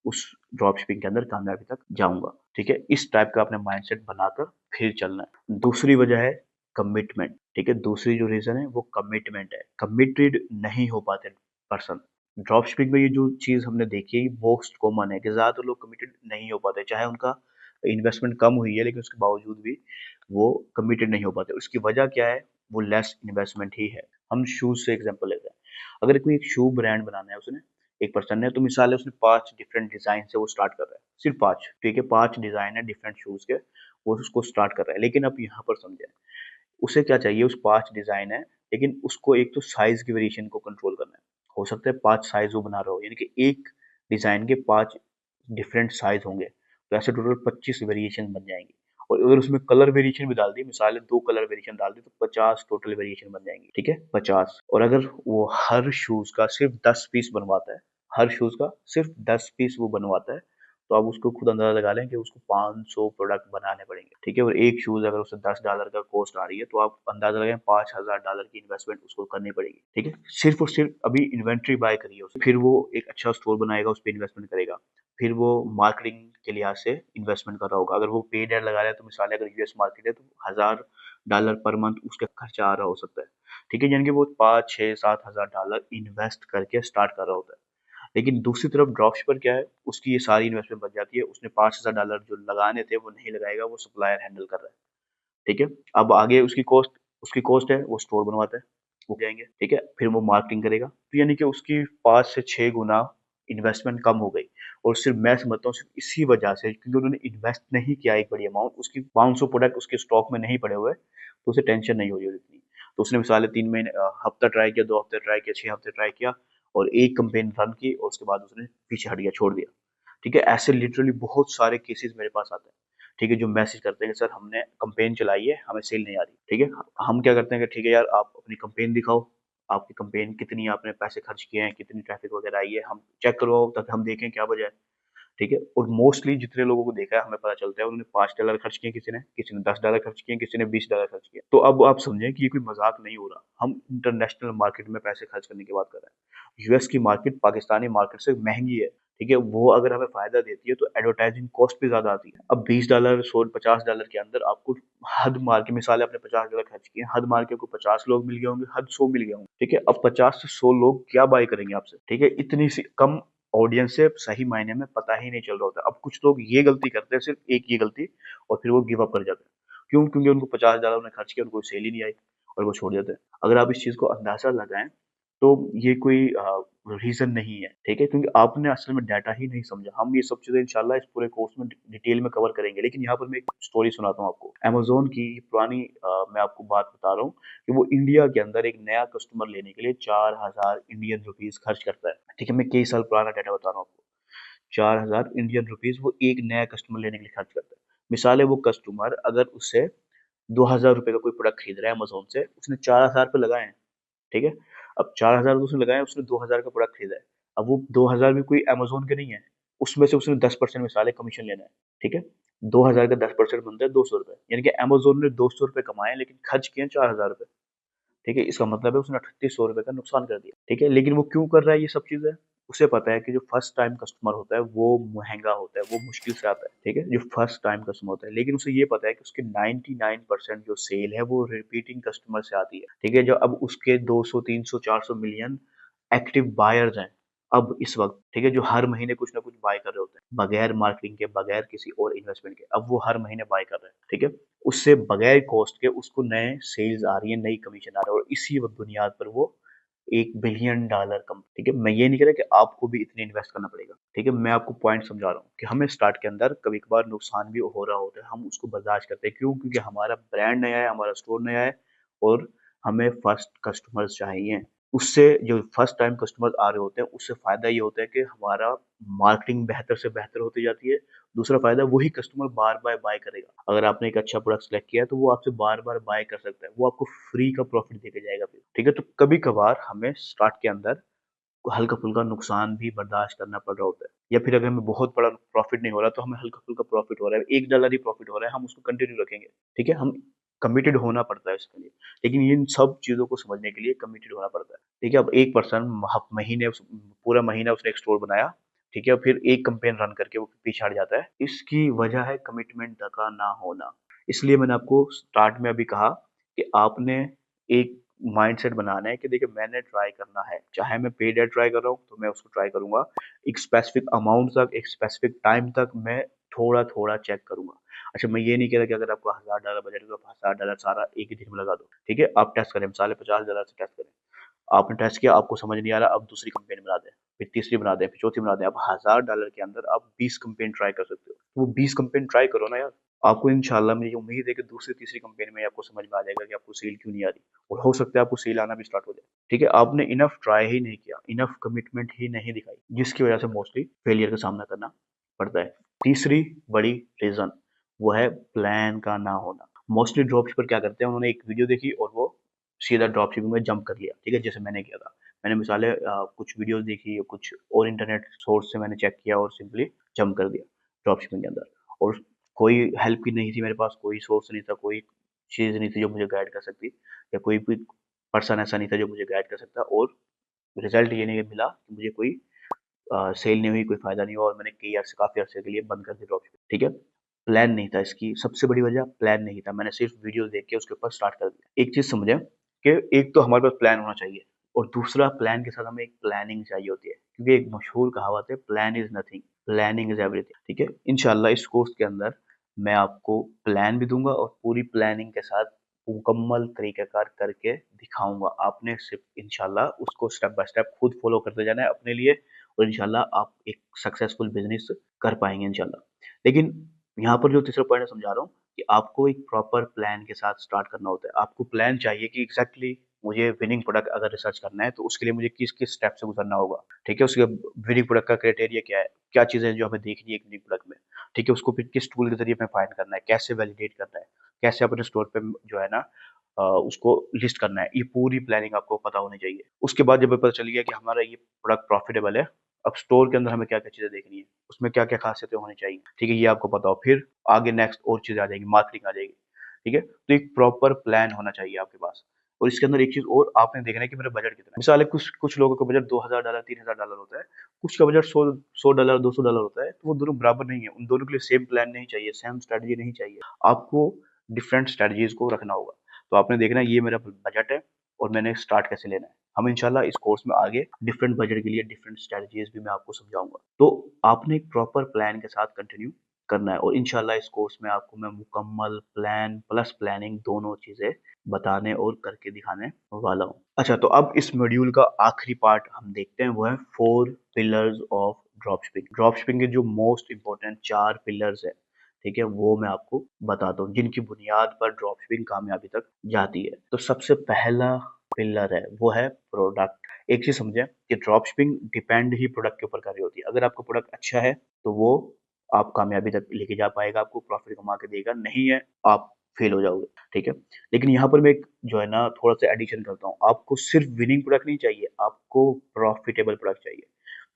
उस ड्रॉप शिपिंग के अंदर कामयाबी तक जाऊँगा, ठीक है? इस टाइप का आपने माइंडसेट बनाकर फिर चलना है। दूसरी वजह है कमिटमेंट, ठीक है? दूसरी जो रीज़न है वो कमिटमेंट है। कमिटेड नहीं हो पाते पर्सन। ड्रॉप शिपिंग में ये जो चीज़ हमने देखी है, ये मोस्ट कॉमन है कि ज़्यादातर लोग कमिटेड नहीं हो पाते। चाहे उनका इन्वेस्टमेंट कम हुई है लेकिन उसके बावजूद भी वो कमिटेड नहीं हो पाते। उसकी वजह क्या है? वो लेस इन्वेस्टमेंट ही है। हम शूज़ से एग्ज़ाम्पल लेते हैं। अगर कोई एक शू ब्रांड बनाना है उसने, एक पर्सन ने, तो मिसाल है उसने 5 डिफरेंट डिज़ाइन से वो स्टार्ट कर रहा है। सिर्फ़ 5, ठीक है? 5 डिज़ाइन है डिफरेंट शूज़ के, वो उसको स्टार्ट कर रहा है। लेकिन आप यहाँ पर समझें, उसे क्या चाहिए, उस 5 डिज़ाइन है, लेकिन उसको एक तो साइज़ की वेरिएशन को कंट्रोल करना है। हो सकता है 5 साइज़ वो बना रहा हो, यानी कि एक डिज़ाइन के 5 डिफरेंट साइज़ होंगे, तो ऐसे टोटल 25 वेरिएशन बन जाएँगी। और अगर उसमें कलर वेरिएशन भी डाल दी, मिसाल है 2 कलर वेरिएशन डाल दी, तो 50 टोटल वेरिएशन बन जाएँगी, ठीक है? 50। और अगर वो हर शूज़ का सिर्फ़ 10 पीस बनवाता है, हर शूज़ का सिर्फ़ 10 पीस वो बनवाता है, तो आप उसको खुद अंदाज़ा लगा लें कि उसको 500 प्रोडक्ट बनाने पड़ेंगे, ठीक है? और एक शूज़ अगर उसे $10 का कॉस्ट आ रही है, तो आप अंदाज़ा लगाएँ $5000 की इन्वेस्टमेंट उसको करनी पड़ेगी, ठीक है? सिर्फ़ और सिर्फ़ अभी इन्वेंटरी बाय करी है उसने, फिर वो एक अच्छा स्टोर बनाएगा, उस पे इन्वेस्टमेंट करेगा, फिर वो मार्केटिंग के लिहाज से इन्वेस्टमेंट कर रहा होगा। अगर वो पेड ऐड लगा रहा है तो मिसाल है अगर यूएस मार्केट है तो $1000 पर मंथ उसका खर्चा आ रहा हो सकता है। ठीक है, यानी कि वो 5, 6, $7000 इन्वेस्ट करके स्टार्ट कर रहा होता है। लेकिन दूसरी तरफ ड्रॉपशिपर क्या है, उसकी ये सारी इन्वेस्टमेंट बच जाती है, उसने $5000 जो लगाने थे वो नहीं लगाएगा, वो सप्लायर हैंडल कर रहा है। ठीक है, अब आगे उसकी कॉस्ट है, वो स्टोर बनवाता है, वो जाएंगे। ठीक है, फिर वो मार्केटिंग करेगा, तो यानी कि उसकी 5 से 6 गुना इन्वेस्टमेंट कम हो गई। और सिर्फ मैं समझता हूँ सिर्फ इसी वजह से, क्योंकि उन्होंने इन्वेस्ट नहीं किया एक बड़ी अमाउंट, उसकी 500 प्रोडक्ट उसके स्टॉक में नहीं पड़े हुए, तो उसे टेंशन नहीं हुई इतनी। तो उसने मिसाल है 3 महीने हफ्ता ट्राई किया, 2 हफ्ते ट्राई किया, 6 हफ्ते ट्राई किया, और एक कंपेन रन की, और उसके बाद उसने पीछे हट गया, छोड़ दिया। ठीक है, ऐसे लिटरली बहुत सारे केसेस मेरे पास आते हैं। ठीक है, जो मैसेज करते हैं कि सर हमने कंपेन चलाई है, हमें सेल नहीं आ रही। ठीक है, हम क्या करते हैं कि ठीक है यार, आप अपनी कंपेन दिखाओ, आपकी कंपेन कितनी आपने पैसे खर्च किए हैं, कितनी ट्रैफिक वगैरह आई है, हम चेक करवाओ ताकि हम देखें क्या वजह है। ठीक है, और मोस्टली जितने लोगों को देखा है हमें पता चलता है उन्होंने $5 खर्च किए, किसी ने $10 खर्च किए, किसी ने $20 खर्च किए। तो अब आप समझें कि ये कोई मजाक नहीं हो रहा, हम इंटरनेशनल मार्केट में पैसे खर्च करने की बात कर रहे हैं। यूएस की मार्केट पाकिस्तानी मार्केट से महंगी है। ठीक है, वो अगर हमें फायदा देती है तो एडवर्टाइजिंग कॉस्ट भी ज्यादा आती है। अब $20, 100, $50 के अंदर आपको हद मार के, मिसाल है आपने $50 खर्च किए, हद मार के आपको 50 लोग मिल गए होंगे, हद 100 मिल गए होंगे। ठीक है, अब 50 से 100 लोग क्या बाय करेंगे आपसे। ठीक है, इतनी सी कम ऑडियंस से सही मायने में पता ही नहीं चल रहा होता। अब कुछ लोग ये गलती करते हैं, सिर्फ एक ये गलती, और फिर वो गिव अप कर जाते हैं। क्यों? क्योंकि उनको $50 उन्हें खर्च किया, उनको सेल ही नहीं आई, और वो छोड़ देते हैं। अगर आप इस चीज को अंदाजा लगाएं तो ये कोई रीजन नहीं है। ठीक है, क्योंकि आपने असल में डाटा ही नहीं समझा। हम ये सब चीजें इंशाल्लाह इस पूरे कोर्स में डिटेल में कवर करेंगे, लेकिन यहाँ पर मैं एक स्टोरी सुनाता हूँ आपको। अमेजोन की पुरानी मैं आपको बात बता रहा हूँ कि वो इंडिया के अंदर एक नया कस्टमर लेने के लिए 4000 इंडियन रुपीज खर्च करता है। ठीक है, मैं कई साल पुराना डाटा बता रहा हूँ आपको। 4000 इंडियन रुपीज वो एक नया कस्टमर लेने के लिए खर्च करता है। मिसाल है वो कस्टमर अगर उससे $2000 का कोई प्रोडक्ट खरीद रहा है अमेजोन से, उसने 4000 पे लगाए हैं। ठीक है, अब 4000 तो उसने लगाए, उसने 2000 का प्रोडक्ट खरीदा है। अब वो 2000 भी कोई अमेजोन के नहीं है, उसमें से उसने 10% मिसाल है कमीशन लेना है। ठीक है, 2000 का 10% बनता है $200, यानी कि अमेजोन ने $200 कमाए, लेकिन खर्च किए $4000। ठीक है, इसका मतलब है उसने $3800 का नुकसान कर दिया। ठीक है, लेकिन वो क्यों कर रहा है ये सब चीजें? उसे पता है कि जो फर्स्ट टाइम कस्टमर होता है वो महंगा होता है, वो मुश्किल से आता है। ठीक है, जो फर्स्ट टाइम कस्टमर होता है, लेकिन उसे ये पता है कि उसके 99% जो सेल है वो रिपीटिंग कस्टमर से आती है। ठीक है, जो अब उसके 200, 300, 400 मिलियन एक्टिव बायर्स हैं अब इस वक्त। ठीक है, जो हर महीने कुछ ना कुछ बाय कर रहे होते हैं, बगैर मार्केटिंग के, बगैर किसी और इन्वेस्टमेंट के। अब वो हर महीने बाय कर रहे हैं। ठीक है, उससे बगैर कॉस्ट के उसको नए सेल्स आ रही है, नई कमीशन आ रहा है, और इसी बुनियाद पर वो $1 बिलियन कम। ठीक है, मैं ये नहीं कह रहा कि आपको भी इतने इन्वेस्ट करना पड़ेगा। ठीक है, मैं आपको पॉइंट समझा रहा हूँ कि हमें स्टार्ट के अंदर कभी कभार नुकसान भी हो रहा होता है, हम उसको बर्दाश्त करते हैं। क्यों? क्योंकि हमारा ब्रांड नया है, हमारा स्टोर नया है, और हमें फर्स्ट कस्टमर्स चाहिए। उससे जो फर्स्ट टाइम कस्टमर्स आ रहे होते हैं, उससे फायदा ये होता है कि हमारा मार्केटिंग बेहतर से बेहतर होती जाती है। दूसरा फायदा, वही कस्टमर बार बार बाय करेगा। अगर आपने एक अच्छा प्रोडक्ट सेलेक्ट किया है तो वो आपसे बार बार बाय कर सकता है, वो आपको फ्री का प्रॉफिट देके जाएगा फिर। ठीक है, तो कभी कभार हमें स्टार्ट के अंदर हल्का फुल्का नुकसान भी बर्दाश्त करना पड़ रहा होता है, या फिर अगर हमें बहुत बड़ा प्रॉफिट नहीं हो रहा तो हमें हल्का फुल्का प्रॉफिट हो रहा है, $1 ही प्रॉफिट हो रहा है, हम उसको कंटिन्यू रखेंगे। ठीक है, हम कमिटेड होना पड़ता है इसके लिए। लेकिन इन सब चीजों को समझने के लिए कमिटेड होना पड़ता है। ठीक है, अब एक पर्सन महीने पूरा महीना उसने एक स्टोर बनाया, ठीक है, फिर एक कंपेन रन करके वो पीछे हट जाता है। इसकी वजह है कमिटमेंट का ना होना। इसलिए मैंने आपको स्टार्ट में अभी कहा कि आपने एक माइंडसेट बनाना है कि देखिए मैंने ट्राई करना है, चाहे मैं पेड एड ट्राई कर रहा हूँ तो मैं उसको ट्राई करूंगा एक स्पेसिफिक अमाउंट तक, एक स्पेसिफिक टाइम तक मैं थोड़ा थोड़ा चेक करूंगा। अच्छा, मैं ये नहीं कह रहा कि अगर आपको $1000 बजट है तो आप $1000 सारा एक ही दिन में लगा दो। ठीक है, आप टेस्ट करें, मिसाल है $50 से टेस्ट करें, आपने टेस्ट किया, आपको समझ नहीं आ रहा, अब दूसरी कंपेन बना दें, फिर तीसरी बना दें, फिर चौथी बना दें। अब $1000 के अंदर आप 20 कंपेन ट्राई कर सकते हो, तो वो 20 कंपेन ट्राई करो ना यार। आपको इंशाल्लाह मेरी उम्मीद है कि दूसरी तीसरी कंपेन में आपको समझ में आ जाएगा कि आपको सेल क्यों नहीं आ रही, और हो सकता है आपको सेल आना भी स्टार्ट हो जाए। ठीक है, आपने इनफ ट्राई ही नहीं किया, इनफ कमिटमेंट ही नहीं दिखाई, जिसकी वजह से मोस्टली फेलियर का सामना करना पड़ता है। तीसरी बड़ी रीजन वो है प्लान का ना होना। मोस्टली ड्रॉप्स पर क्या करते हैं, उन्होंने एक वीडियो देखी और वो सीधा ड्रॉप शिपिंग में जंप कर लिया। ठीक है, जैसे मैंने किया था, मैंने मिसालें कुछ वीडियोस देखी, कुछ और इंटरनेट सोर्स से मैंने चेक किया और सिंपली जंप कर दिया ड्रॉप शिपिंग के अंदर। और कोई हेल्प की नहीं थी मेरे पास, कोई सोर्स नहीं था, कोई चीज़ नहीं थी जो मुझे गाइड कर सकती, या कोई भी पर्सन ऐसा नहीं था जो मुझे गाइड कर सकता, और रिजल्ट ये नहीं मिला कि मुझे कोई सेल नहीं हुई, कोई फायदा नहीं हुआ और मैंने कई अर्से काफी अर्से के लिए बंद कर दी ड्रॉपशिपिंग। ठीक है, प्लान नहीं था, इसकी सबसे बड़ी वजह प्लान नहीं था, मैंने सिर्फ वीडियो देख के उसके ऊपर स्टार्ट कर दिया। एक चीज समझे कि एक तो हमारे पास प्लान होना चाहिए और दूसरा प्लान के साथ हमें एक प्लानिंग चाहिए होती है, क्योंकि एक मशहूर कहावत है, plan is nothing, planning is everything. ठीक है, इंशाल्लाह इस कोर्स के अंदर मैं आपको प्लान भी दूंगा और पूरी प्लानिंग के साथ मुकम्मल तरीक़ाकार करके दिखाऊंगा। आपने सिर्फ इंशाल्लाह उसको स्टेप बाय स्टेप खुद फॉलो करते जाना है अपने लिए और इंशाल्लाह आप एक सक्सेसफुल बिजनेस कर पाएंगे इंशाल्लाह। लेकिन यहाँ पर जो तीसरा पॉइंट समझा रहा हूँ कि आपको एक प्रॉपर प्लान के साथ स्टार्ट करना होता है। आपको प्लान चाहिए कि एग्जैक्टली मुझे विनिंग प्रोडक्ट अगर रिसर्च करना है तो उसके लिए मुझे किस किस स्टेप से गुजरना होगा। ठीक है, उसके विनिंग प्रोडक्ट का क्राइटेरिया क्या है, क्या चीजें जो हमें देखनी है एक विनिंग प्रोडक्ट में। ठीक है, उसको फिर किस टूल के जरिए हमें फाइंड करना है, कैसे वैलिडेट करना है, कैसे अपने स्टोर पे जो है ना उसको लिस्ट करना है, ये पूरी प्लानिंग आपको पता होनी चाहिए। उसके बाद जब हमें पता चल गया कि हमारा ये प्रोडक्ट प्रॉफिटेबल है, अब स्टोर के अंदर हमें क्या क्या चीजें देखनी है, उसमें क्या क्या खासियतें होनी चाहिए, ठीक है, ये आपको पता हो, फिर आगे नेक्स्ट और चीजें आ जाएगी, मार्केटिंग आ जाएगी। ठीक है, तो एक प्रॉपर प्लान होना चाहिए आपके पास। और इसके अंदर एक चीज और आपने देखना है कि मेरा बजट कितना है। मिसाल है, कुछ कुछ लोगों का बजट $2000 $3000 होता है, कुछ का बजट $100 $200 होता है, तो वो दोनों बराबर नहीं है, उन दोनों के लिए सेम प्लान नहीं चाहिए, सेम स्ट्रेटजी नहीं चाहिए, आपको डिफरेंट स्ट्रेटजीज को रखना होगा। तो आपने देखना है ये मेरा बजट है और मैंने स्टार्ट कैसे लेना है। हम इंशाल्लाह इस कोर्स में आगे डिफरेंट बजट के लिए डिफरेंट स्ट्रेटजीज भी मैं आपको समझाऊंगा। तो आपने एक प्रॉपर प्लान के साथ कंटिन्यू करना है और इंशाल्लाह इस कोर्स में आपको मैं मुकम्मल प्लान प्लस प्लानिंग दोनों चीजें बताने और करके दिखाने वाला हूँ। अच्छा, तो अब इस मॉड्यूल का आखिरी पार्ट हम देखते हैं, वो है 4 पिलर्स ऑफ ड्रॉपशिपिंग। ड्रॉपशिपिंग के जो मोस्ट इंपॉर्टेंट 4 पिलर्स है, ठीक है, वो मैं आपको बताता हूँ जिनकी बुनियाद पर ड्रॉपशिपिंग कामयाबी तक जाती है। तो सबसे पहला पिलर है वो है प्रोडक्ट। एक चीज समझे कि ड्रॉपशिपिंग डिपेंड ही प्रोडक्ट के ऊपर कर रही होती है। अगर आपका प्रोडक्ट अच्छा है तो वो आप कामयाबी तक लेके जा पाएगा, आपको प्रॉफिट कमा के देगा, नहीं है आप फेल हो जाओगे। ठीक है, लेकिन यहाँ पर मैं एक जो है ना थोड़ा सा एडिशन करता हूँ, आपको सिर्फ विनिंग प्रोडक्ट नहीं चाहिए, आपको प्रॉफिटेबल प्रोडक्ट चाहिए।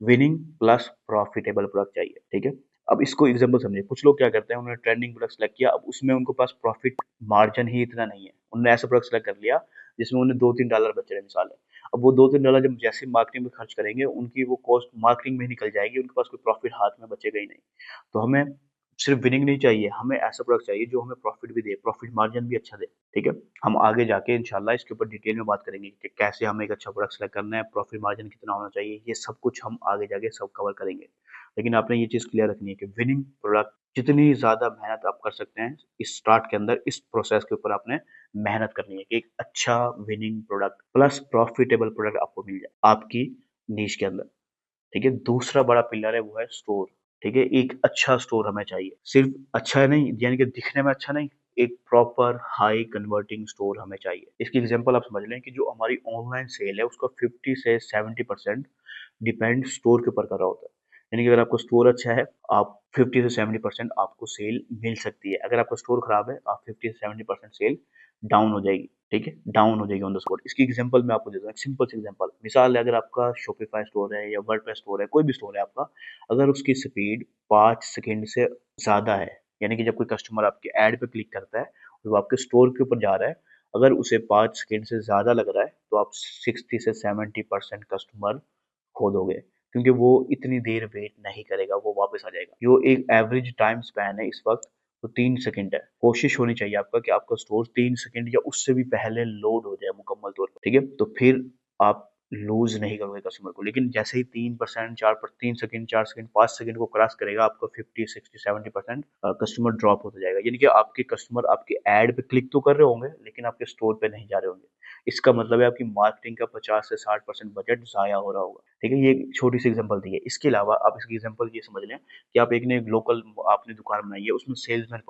विनिंग प्लस प्रॉफिटेबल प्रोडक्ट चाहिए। ठीक है, अब इसको एग्जांपल समझिए, कुछ लोग क्या करते हैं, उन्होंने ट्रेंडिंग प्रोडक्ट सेलेक्ट किया, अब उसमें उनको पास प्रॉफिट मार्जिन ही इतना नहीं है, उन्होंने ऐसा प्रोडक्ट सेलेक्ट कर लिया जिसमें उन्हें $2-3 बच रहे, मिसाल है। अब वो $2-3 जब जैसे मार्केटिंग में खर्च करेंगे, उनकी वो कॉस्ट मार्केटिंग में निकल जाएगी, उनके पास कोई प्रॉफिट हाथ में बचेगा ही नहीं। तो हमें सिर्फ विनिंग नहीं चाहिए, हमें ऐसा प्रोडक्ट चाहिए जो हमें प्रॉफिट भी दे, प्रॉफिट मार्जिन भी अच्छा दे। ठीक है, हम आगे जाके इंशाल्लाह इसके ऊपर डिटेल में बात करेंगे कि कैसे हमें एक अच्छा प्रोडक्ट सेलेक्ट करना है, प्रॉफिट मार्जिन कितना होना चाहिए, ये सब कुछ हम आगे जाके सब कवर करेंगे। लेकिन आपने ये चीज क्लियर रखनी है कि विनिंग प्रोडक्ट जितनी ज्यादा मेहनत आप कर सकते हैं इस स्टार्ट के अंदर, इस प्रोसेस के ऊपर आपने मेहनत करनी है कि एक अच्छा winning product plus profitable product आपको मिल जाए आपकी नीश के अंदर। ठीक है, दूसरा बड़ा पिलर है वो है स्टोर। ठीक है, एक अच्छा स्टोर हमें चाहिए, सिर्फ अच्छा नहीं यानी कि दिखने में अच्छा नहीं, एक प्रॉपर हाई कन्वर्टिंग स्टोर हमें चाहिए। इसकी एग्जांपल आप समझ लें कि जो हमारी ऑनलाइन सेल है उसका 50 से 70% डिपेंड स्टोर के ऊपर कर रहा होता है। यानी कि अगर आपका स्टोर अच्छा है, आप 50 से 70% आपको सेल मिल सकती है। अगर आपका स्टोर खराब है, आप 50 से 70% सेल डाउन हो जाएगी। ठीक है, डाउन हो जाएगी ऑन द स्पॉट। इसकी एग्जांपल मैं आपको देता हूँ, एक सिंपल सी एग्जांपल। मिसाल है, अगर आपका शॉपिफाई स्टोर है या वर्डप्रेस स्टोर है, कोई भी स्टोर है आपका, अगर उसकी स्पीड 5 सेकंड से ज्यादा है, यानी कि जब कोई कस्टमर आपके ऐड पे क्लिक करता है और वो आपके स्टोर के ऊपर जा रहा है, अगर उसे 5 सेकंड से ज्यादा लग रहा है तो आप 60 से 70% कस्टमर खो दोगे, क्योंकि वो इतनी देर वेट नहीं करेगा, वो वापस आ जाएगा। जो एक एवरेज टाइम स्पैन है इस वक्त, वो 3 सेकंड है। कोशिश होनी चाहिए आपका कि आपका स्टोर 3 सेकंड या उससे भी पहले लोड हो जाए मुकम्मल तौर पर। ठीक है, तो फिर आप लूज नहीं करोगे कस्टमर को। लेकिन जैसे ही 3% 3 सेकंड 4 सेकंड 5 सेकंड को क्रॉस करेगा, आपका 50 60 70% कस्टमर ड्रॉप होता जाएगा। यानी कि आपके कस्टमर आपके एड पे क्लिक तो कर रहे होंगे लेकिन आपके स्टोर पे नहीं जा रहे होंगे। इसका मतलब है आपकी मार्केटिंग का 50 से 60% बजट जाया हो रहा होगा। ठीक है, ये एक छोटी सी एग्जांपल दी है। इसके अलावा आप इसकी एग्जांपल ये समझ लें कि आप एक ने लोकल आपने दुकान बनाई है, उसमें सेल्समैन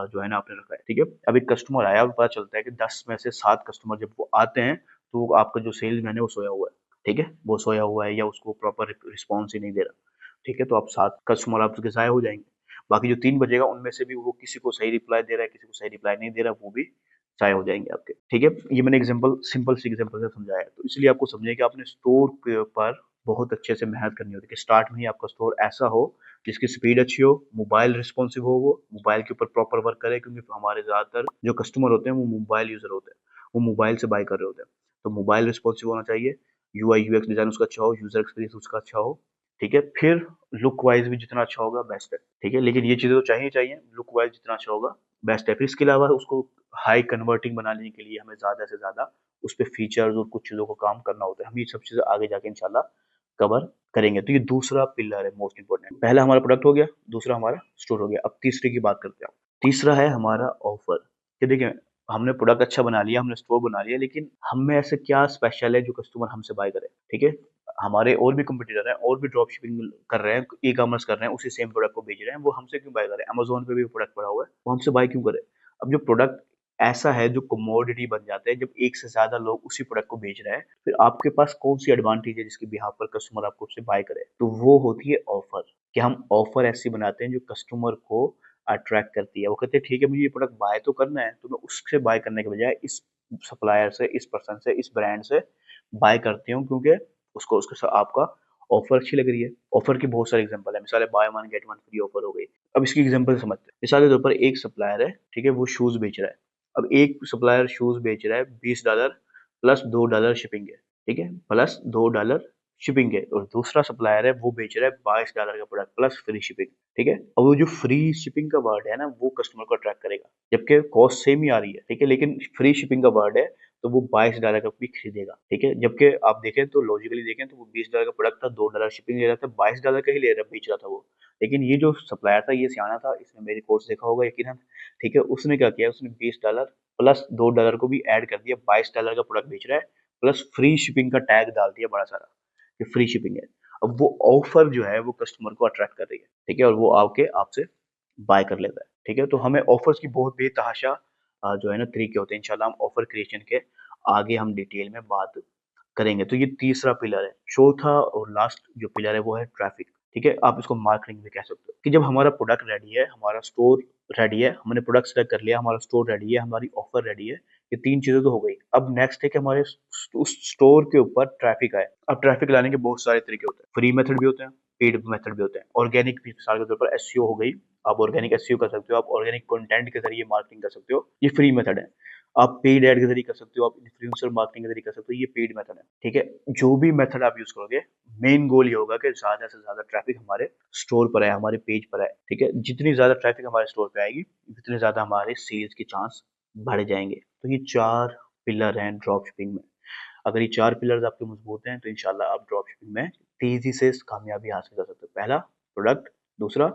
जो है ना आपने रखा है। ठीक है, अब एक कस्टमर आया और पता चलता है कि 10 में से 7 कस्टमर जब वो आते हैं तो आपका जो सेल्समैन है वो सोया हुआ है। ठीक है, वो सोया हुआ है या उसको प्रॉपर रिस्पॉन्स ही नहीं दे रहा। ठीक है, तो आप 7 कस्टमर आपके ज़ाया हो जाएंगे। बाकी जो 3 बचेगा उनमें से भी वो किसी को सही रिप्लाई दे रहा है, किसी को सही रिप्लाई नहीं दे रहा, वो भी ज़ाया हो जाएंगे आपके। ठीक है, ये मैंने एग्जांपल सिंपल सी एग्जांपल से समझाया है। तो इसलिए आपको समझिए कि आपने स्टोर के ऊपर बहुत अच्छे से मेहनत करनी होती है कि स्टार्ट में ही आपका स्टोर ऐसा हो जिसकी स्पीड अच्छी हो, मोबाइल रिस्पॉन्सिव हो, वो मोबाइल के ऊपर प्रॉपर वर्क करे, क्योंकि हमारे ज़्यादातर जो कस्टमर होते हैं वो मोबाइल यूज़र होते हैं, वो मोबाइल से बाय कर रहे होते हैं। तो मोबाइल रिस्पॉन्सिव होना चाहिए, यूआई यूएक्स डिज़ाइन उसका अच्छा हो, यूज़र एक्सपीरियंस उसका अच्छा हो, ठीक है, फिर लुक वाइज भी जितना अच्छा होगा बेस्ट है, ठीक है, लेकिन ये चीजें तो चाहिए चाहिए, लुक वाइज जितना अच्छा होगा बेस्ट है। फिर इसके अलावा उसको हाई कन्वर्टिंग बनाने के लिए हमें ज्यादा से ज्यादा उस पे फीचर्स और कुछ चीजों को काम करना होता है। हम ये सब चीजें आगे जाके इंशाल्लाह कवर करेंगे। तो ये दूसरा पिलर है मोस्ट इंपोर्टेंट। पहला हमारा प्रोडक्ट हो गया, दूसरा हमारा स्टोर हो गया। अब तीसरे की बात करते हैं। तीसरा है हमारा ऑफर। कि देखिए, हमने प्रोडक्ट अच्छा बना लिया, हमने स्टोर बना लिया, लेकिन हम में ऐसे क्या स्पेशल है जो कस्टमर हमसे बाय करे, ठीक है। हमारे और भी कंपटीटर हैं, और भी ड्रॉप शिपिंग कर रहे हैं, ई कॉमर्स कर रहे हैं, उसी सेम प्रोडक्ट को बेच रहे हैं, वो हमसे क्यों बाय करें? अमेजोन पे भी प्रोडक्ट पड़ा हुआ है, वो हमसे बाय क्यों करे? अब जो प्रोडक्ट ऐसा है जो कमोडिटी बन जाता है, जब एक से ज्यादा लोग उसी प्रोडक्ट को बेच रहे हैं, फिर आपके पास कौन सी एडवांटेज है जिसके बिहाफ पर कस्टमर आपको उससे बाय करे? तो वो होती है ऑफर। कि हम ऑफर ऐसी बनाते हैं जो कस्टमर को अट्रैक्ट करती है। वो कहते हैं ठीक है, मुझे ये प्रोडक्ट बाय तो करना है, तो मैं उससे बाय करने के बजाय इस सप्लायर से, इस पर्सन से, इस ब्रांड से बाय करती हूँ, क्योंकि उसको उसके साथ आपका ऑफर अच्छी लग रही है। ऑफर की बहुत सारे एग्जांपल है, मिसाल है by one get one free offer हो गई। अब इसकी एग्जांपल समझते हैं। मिसाल के तौर पर एक सप्लायर है, ठीक है, वो शूज बेच रहा है। अब एक सप्लायर शूज बेच रहा है $20 प्लस $2 शिपिंग है, ठीक है, प्लस $2 शिपिंग है। और दूसरा सप्लायर है वो बेच रहा है $22 का प्रोडक्ट प्लस फ्री शिपिंग, ठीक है। अब वो जो फ्री शिपिंग का वर्ड है ना, वो कस्टमर को अट्रैक्ट करेगा, जबकि कॉस्ट सेम ही आ रही है, ठीक है, लेकिन फ्री शिपिंग का वर्ड है तो वो $22 का भी खरीदेगा, ठीक है। जबकि आप देखें तो लॉजिकली देखें तो वो $20 का प्रोडक्ट था, $2 शिपिंग ले रहा था, $22 का ही ले रहा बेच रहा था वो। लेकिन ये जो सप्लायर था ये सियाना था, इसने मेरी कोर्स देखा होगा यकीनन, ठीक है। उसने क्या किया, उसने $20 प्लस $2 को भी ऐड कर दिया, $22 का प्रोडक्ट बेच रहा है, प्लस फ्री शिपिंग का टैग डाल दिया बड़ा सारा कि फ्री शिपिंग है। अब वो ऑफर जो है वो कस्टमर को अट्रैक्ट कर रही है, ठीक है, और वो आके आपसे बाय कर लेता है, ठीक है। तो हमें ऑफर्स की बहुत बेतहाशा जो है ना तरीके होते हैं। इंशाल्लाह हम ऑफर क्रिएशन के आगे हम डिटेल में बात करेंगे। तो ये तीसरा पिलर है। चौथा और लास्ट जो पिलर है वो है ट्रैफिक, ठीक है। आप इसको मार्केटिंग भी कह सकते हो। कि जब हमारा प्रोडक्ट रेडी है, हमारा स्टोर रेडी है, हमने प्रोडक्ट सेलेक्ट कर लिया, हमारा स्टोर रेडी है, हमारी ऑफर रेडी है, ये तीन चीजें तो हो गई। अब नेक्स्ट है कि हमारे उस स्टोर के ऊपर ट्रैफिक आए। अब ट्रैफिक लाने के बहुत सारे तरीके होते हैं, फ्री मेथड भी होते हैं, पेड मेथड भी होते हैं, ऑर्गेनिक भी। मिसाल के तौर पर एसईओ हो गई, आप ऑर्गेनिक एसईओ कर सकते हो, आप ऑर्गेनिक कंटेंट के जरिए मार्केटिंग कर सकते हो, ये फ्री मेथड है। आप पेड ऐड के जरिए कर सकते हो, आप इन्फ्लुएंसर मार्केटिंग के जरिए कर सकते हो, ये पेड मेथड है, ठीक है। जो भी मेथड आप यूज करोगे, मेन गोल ये होगा कि ज्यादा से ज्यादा ट्रैफिक हमारे स्टोर पर आए, हमारे पेज पर आए, ठीक है। जितनी ज्यादा ट्रैफिक हमारे स्टोर पे आएगी, उतने ज्यादा हमारे सेल्स के चांस बढ़ जाएंगे। तो ये चार पिलर हैं ड्रॉप शिपिंग में। अगर ये चार पिलर्स आपके मजबूत हैं तो इंशाल्लाह आप ड्रॉप शिपिंग में तेजी से कामयाबी हासिल कर सकते हो। पहला प्रोडक्ट, दूसरा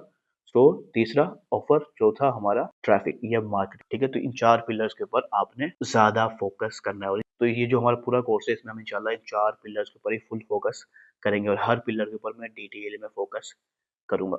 स्टोर, तीसरा ऑफर, चौथा हमारा ट्रैफिक या मार्केट, ठीक है। तो इन चार पिलर्स के ऊपर आपने ज्यादा फोकस करना है। और तो ये जो हमारा पूरा कोर्स है, इसमें हम इंशाल्लाह इन चार पिलर्स के ऊपर ही फुल फोकस करेंगे, और हर पिलर के ऊपर मैं डिटेल में फोकस करूंगा।